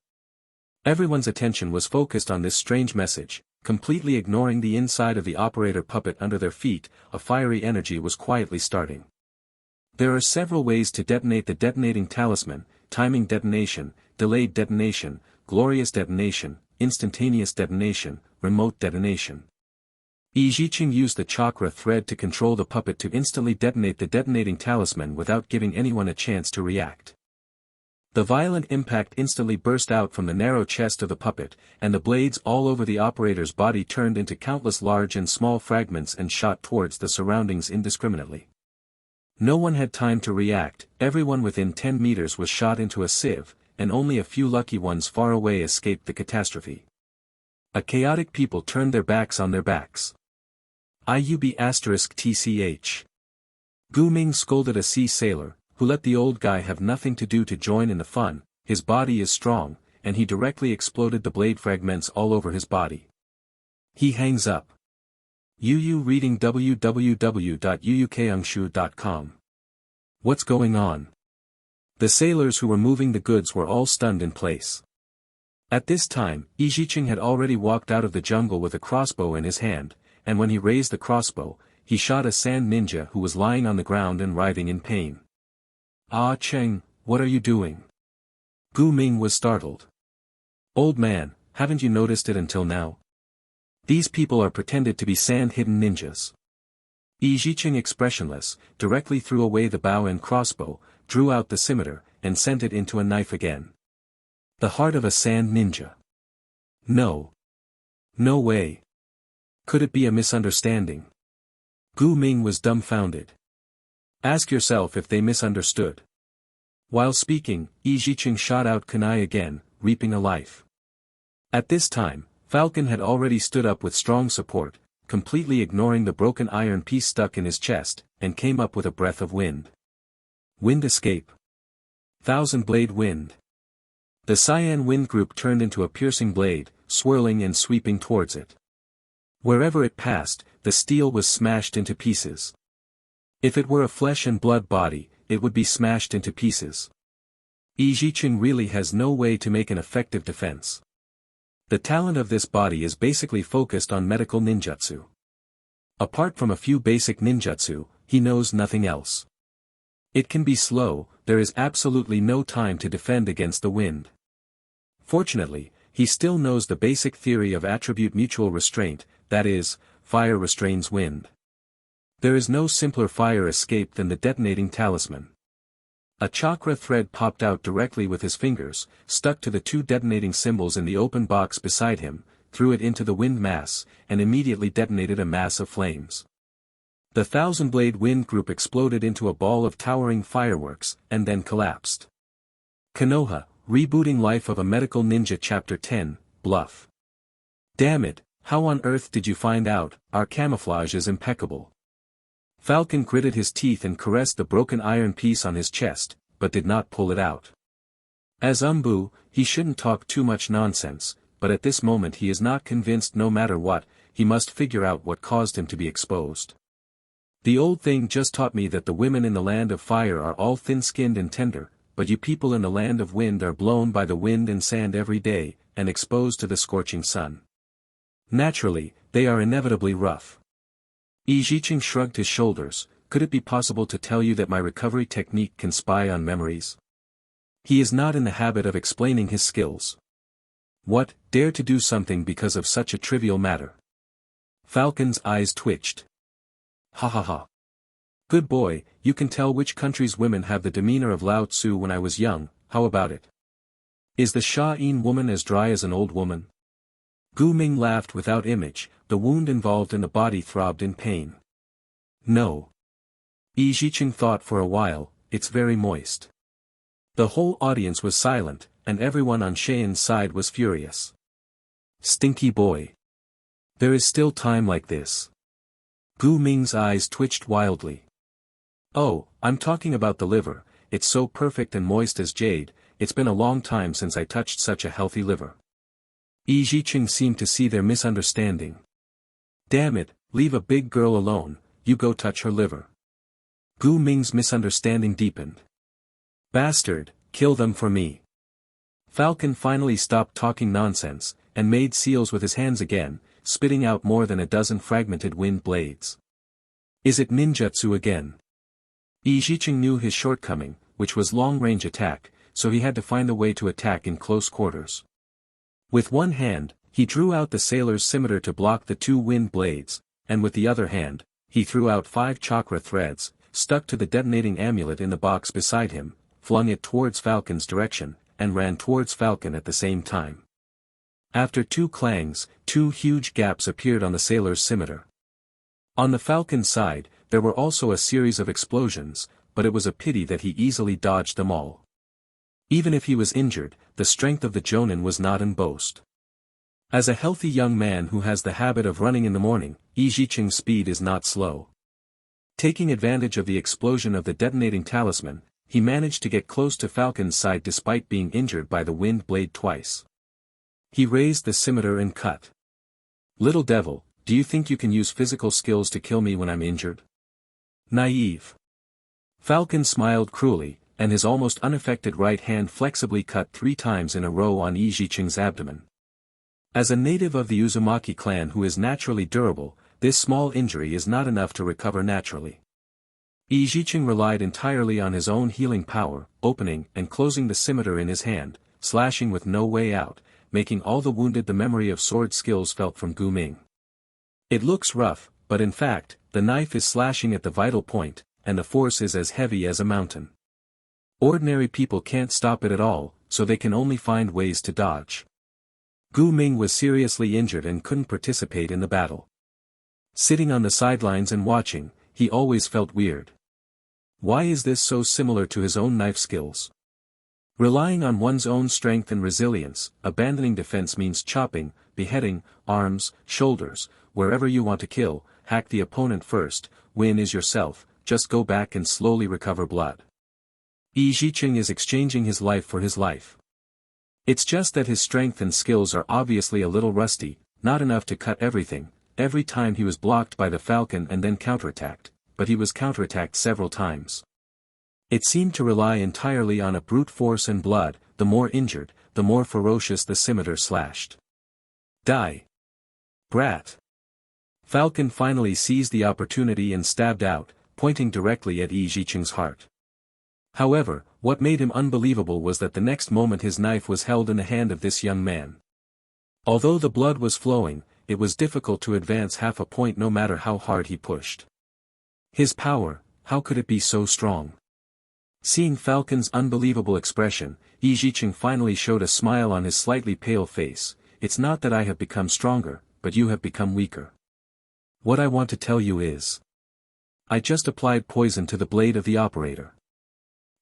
Everyone's attention was focused on this strange message, completely ignoring the inside of the operator puppet under their feet. A fiery energy was quietly starting. There are several ways to detonate the detonating talisman: timing detonation, delayed detonation, glorious detonation, instantaneous detonation, remote detonation. Yi Jiqing used the chakra thread to control the puppet to instantly detonate the detonating talisman without giving anyone a chance to react. The violent impact instantly burst out from the narrow chest of the puppet, and the blades all over the operator's body turned into countless large and small fragments and shot towards the surroundings indiscriminately. No one had time to react, everyone within 10 meters was shot into a sieve, and only a few lucky ones far away escaped the catastrophe. A chaotic people turned their backs on their backs. IUB*TCH. Gu Ming scolded a sea sailor, who let the old guy have nothing to do to join in the fun. His body is strong, and he directly exploded the blade fragments all over his body. He hangs up. Yu reading www.yuukangshu.com. What's going on? The sailors who were moving the goods were all stunned in place. At this time, Yi Jiqing had already walked out of the jungle with a crossbow in his hand, and when he raised the crossbow, he shot a sand ninja who was lying on the ground and writhing in pain. Ah Cheng, what are you doing? Gu Ming was startled. Old man, haven't you noticed it until now? These people are pretended to be sand-hidden ninjas. Yi Jiqing, expressionless, directly threw away the bow and crossbow, drew out the scimitar, and sent it into a knife again. The heart of a sand ninja. No. No way. Could it be a misunderstanding? Gu Ming was dumbfounded. Ask yourself if they misunderstood. While speaking, Yi Jiqing shot out kunai again, reaping a life. At this time, Falcon had already stood up with strong support, completely ignoring the broken iron piece stuck in his chest, and came up with a breath of wind. Wind escape. Thousand blade wind. The cyan wind group turned into a piercing blade, swirling and sweeping towards it. Wherever it passed, the steel was smashed into pieces. If it were a flesh and blood body, it would be smashed into pieces. Yi Jiqing really has no way to make an effective defense. The talent of this body is basically focused on medical ninjutsu. Apart from a few basic ninjutsu, he knows nothing else. It can be slow, there is absolutely no time to defend against the wind. Fortunately, he still knows the basic theory of attribute mutual restraint, that is, fire restrains wind. There is no simpler fire escape than the detonating talisman. A chakra thread popped out directly with his fingers, stuck to the two detonating symbols in the open box beside him, threw it into the wind mass, and immediately detonated a mass of flames. The thousand-blade wind group exploded into a ball of towering fireworks, and then collapsed. Konoha, Rebooting Life of a Medical Ninja Chapter 10, Bluff. Damn it, how on earth did you find out? Our camouflage is impeccable. Falcon gritted his teeth and caressed the broken iron piece on his chest, but did not pull it out. As Umbu, he shouldn't talk too much nonsense, but at this moment he is not convinced no matter what, he must figure out what caused him to be exposed. The old thing just taught me that the women in the land of fire are all thin-skinned and tender, but you people in the land of wind are blown by the wind and sand every day, and exposed to the scorching sun. Naturally, they are inevitably rough. Ijiching shrugged his shoulders. Could it be possible to tell you that my recovery technique can spy on memories? He is not in the habit of explaining his skills. What, dare to do something because of such a trivial matter? Falcon's eyes twitched. Ha ha ha. Good boy, you can tell which country's women have the demeanor of Lao Tzu when I was young, how about it? Is the Sha'in woman as dry as an old woman? Gu Ming laughed without image, the wound involved in the body throbbed in pain. No. Ijiching thought for a while, it's very moist. The whole audience was silent, and everyone on Shayan's side was furious. Stinky boy. There is still time like this. Gu Ming's eyes twitched wildly. Oh, I'm talking about the liver, it's so perfect and moist as jade, it's been a long time since I touched such a healthy liver. Ijiching seemed to see their misunderstanding. Damn it, leave a big girl alone, you go touch her liver. Gu Ming's misunderstanding deepened. Bastard, kill them for me. Falcon finally stopped talking nonsense, and made seals with his hands again, spitting out more than a dozen fragmented wind blades. Is it ninjutsu again? Ijiching knew his shortcoming, which was long-range attack, so he had to find a way to attack in close quarters. With one hand, he drew out the sailor's scimitar to block the two wind blades, and with the other hand, he threw out 5 chakra threads, stuck to the detonating amulet in the box beside him, flung it towards Falcon's direction, and ran towards Falcon at the same time. After 2 clangs, 2 huge gaps appeared on the sailor's scimitar. On the Falcon's side, there were also a series of explosions, but it was a pity that he easily dodged them all. Even if he was injured, the strength of the Jonin was not in boast. As a healthy young man who has the habit of running in the morning, Ijiching's speed is not slow. Taking advantage of the explosion of the detonating talisman, he managed to get close to Falcon's side despite being injured by the wind blade twice. He raised the scimitar and cut. Little devil, do you think you can use physical skills to kill me when I'm injured? Naive. Falcon smiled cruelly, and his almost unaffected right hand flexibly cut 3 times in a row on Ijiching's abdomen. As a native of the Uzumaki clan who is naturally durable, this small injury is not enough to recover naturally. Ijiching relied entirely on his own healing power, opening and closing the scimitar in his hand, slashing with no way out, making all the wounded the memory of sword skills felt from Gu Ming. It looks rough, but in fact, the knife is slashing at the vital point, and the force is as heavy as a mountain. Ordinary people can't stop it at all, so they can only find ways to dodge. Gu Ming was seriously injured and couldn't participate in the battle. Sitting on the sidelines and watching, he always felt weird. Why is this so similar to his own knife skills? Relying on one's own strength and resilience, abandoning defense means chopping, beheading, arms, shoulders, wherever you want to kill, hack the opponent first, win is yourself, just go back and slowly recover blood. Ijiching is exchanging his life for his life. It's just that his strength and skills are obviously a little rusty, not enough to cut everything. Every time he was blocked by the Falcon and then counterattacked, but he was counterattacked several times. It seemed to rely entirely on a brute force and blood, the more injured, the more ferocious the scimitar slashed. Die! Brat! Falcon finally seized the opportunity and stabbed out, pointing directly at Ijiching's heart. However, what made him unbelievable was that the next moment his knife was held in the hand of this young man. Although the blood was flowing, it was difficult to advance half a point no matter how hard he pushed. His power, how could it be so strong? Seeing Falcon's unbelievable expression, Yi Zicheng finally showed a smile on his slightly pale face. It's not that I have become stronger, but you have become weaker. What I want to tell you is, I just applied poison to the blade of the operator.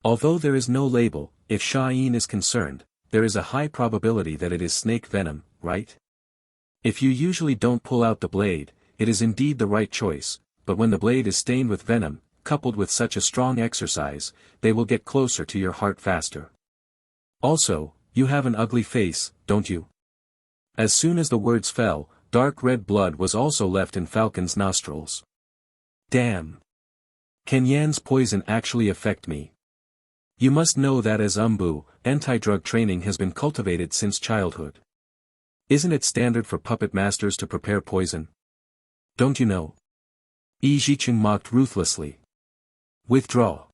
Although there is no label, if Sha'in is concerned, there is a high probability that it is snake venom, right? If you usually don't pull out the blade, it is indeed the right choice, but when the blade is stained with venom, coupled with such a strong exercise, they will get closer to your heart faster. Also, you have an ugly face, don't you? As soon as the words fell, dark red blood was also left in Falcon's nostrils. Damn! Can Yan's poison actually affect me? You must know that as Umbu, anti-drug training has been cultivated since childhood. Isn't it standard for puppet masters to prepare poison? Don't you know? Yi Zicheng mocked ruthlessly. Withdraw.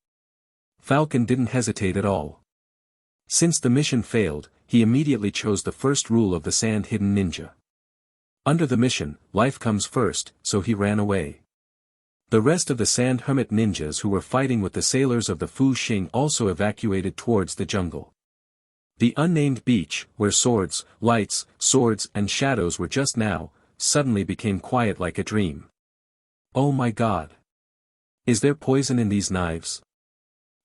Falcon didn't hesitate at all. Since the mission failed, he immediately chose the first rule of the sand-hidden ninja. Under the mission, life comes first, so he ran away. The rest of the sand hermit ninjas who were fighting with the sailors of the Fu Xing also evacuated towards the jungle. The unnamed beach, where swords, lights, swords and shadows were just now, suddenly became quiet like a dream. Oh my god! Is there poison in these knives?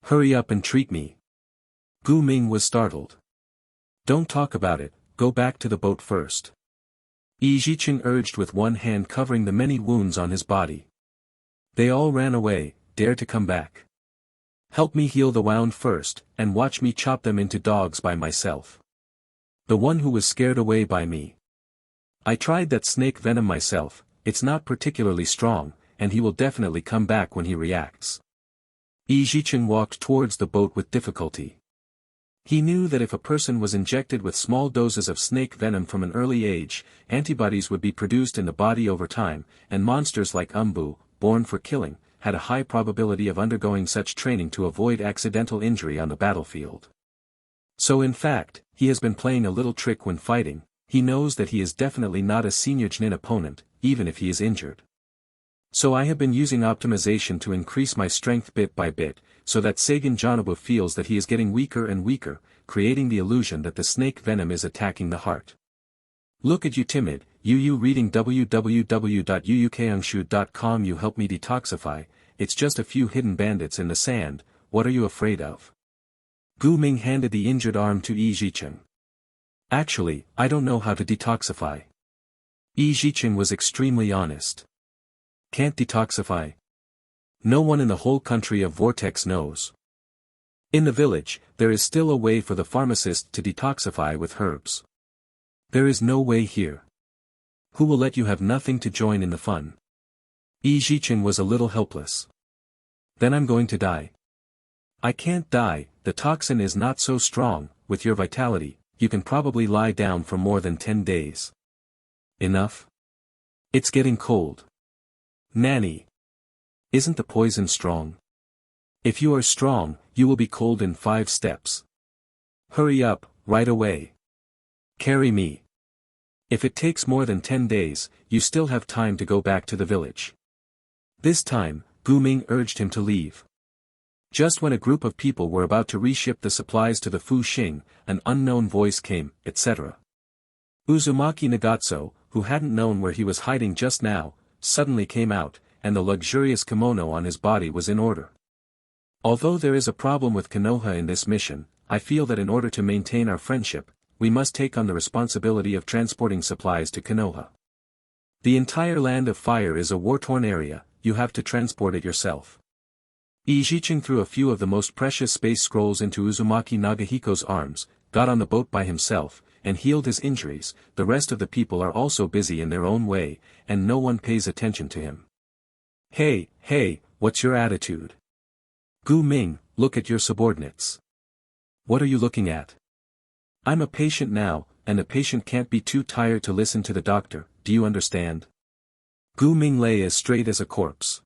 Hurry up and treat me. Gu Ming was startled. Don't talk about it, go back to the boat first. Yi Zicheng urged with one hand covering the many wounds on his body. They all ran away, dare to come back. Help me heal the wound first, and watch me chop them into dogs by myself. The one who was scared away by me. I tried that snake venom myself, it's not particularly strong, and he will definitely come back when he reacts. Yi Zicheng walked towards the boat with difficulty. He knew that if a person was injected with small doses of snake venom from an early age, antibodies would be produced in the body over time, and monsters like Umbu, born for killing, had a high probability of undergoing such training to avoid accidental injury on the battlefield. So in fact, he has been playing a little trick when fighting. He knows that he is definitely not a senior Jnin opponent, even if he is injured. So I have been using optimization to increase my strength bit by bit, so that Seigen Jonobu feels that he is getting weaker and weaker, creating the illusion that the snake venom is attacking the heart. Look at you timid, you reading www.yuukangshu.com. You help me detoxify, it's just a few hidden bandits in the sand, what are you afraid of? Gu Ming handed the injured arm to Yi Zicheng. Actually, I don't know how to detoxify. Yi Zicheng was extremely honest. Can't detoxify? No one in the whole country of Vortex knows. In the village, there is still a way for the pharmacist to detoxify with herbs. There is no way here. Who will let you have nothing to join in the fun? Yi Zicheng was a little helpless. Then I'm going to die. I can't die, the toxin is not so strong, with your vitality, you can probably lie down for more than 10 days. Enough? It's getting cold. Nanny. Isn't the poison strong? If you are strong, you will be cold in 5 steps. Hurry up, right away. Carry me. If it takes more than 10 days, you still have time to go back to the village. This time, Gu Ming urged him to leave. Just when a group of people were about to reship the supplies to the Fu Xing, an unknown voice came, etc. Uzumaki Nagatsu, who hadn't known where he was hiding just now, suddenly came out, and the luxurious kimono on his body was in order. Although there is a problem with Konoha in this mission, I feel that in order to maintain our friendship, we must take on the responsibility of transporting supplies to Konoha. The entire Land of Fire is a war-torn area, you have to transport it yourself. Yi Zicheng threw a few of the most precious space scrolls into Uzumaki Nagahiko's arms, got on the boat by himself, and healed his injuries. The rest of the people are also busy in their own way, and no one pays attention to him. Hey, what's your attitude? Gu Ming, look at your subordinates. What are you looking at? I'm a patient now, and a patient can't be too tired to listen to the doctor, do you understand? Gu Ming lay as straight as a corpse.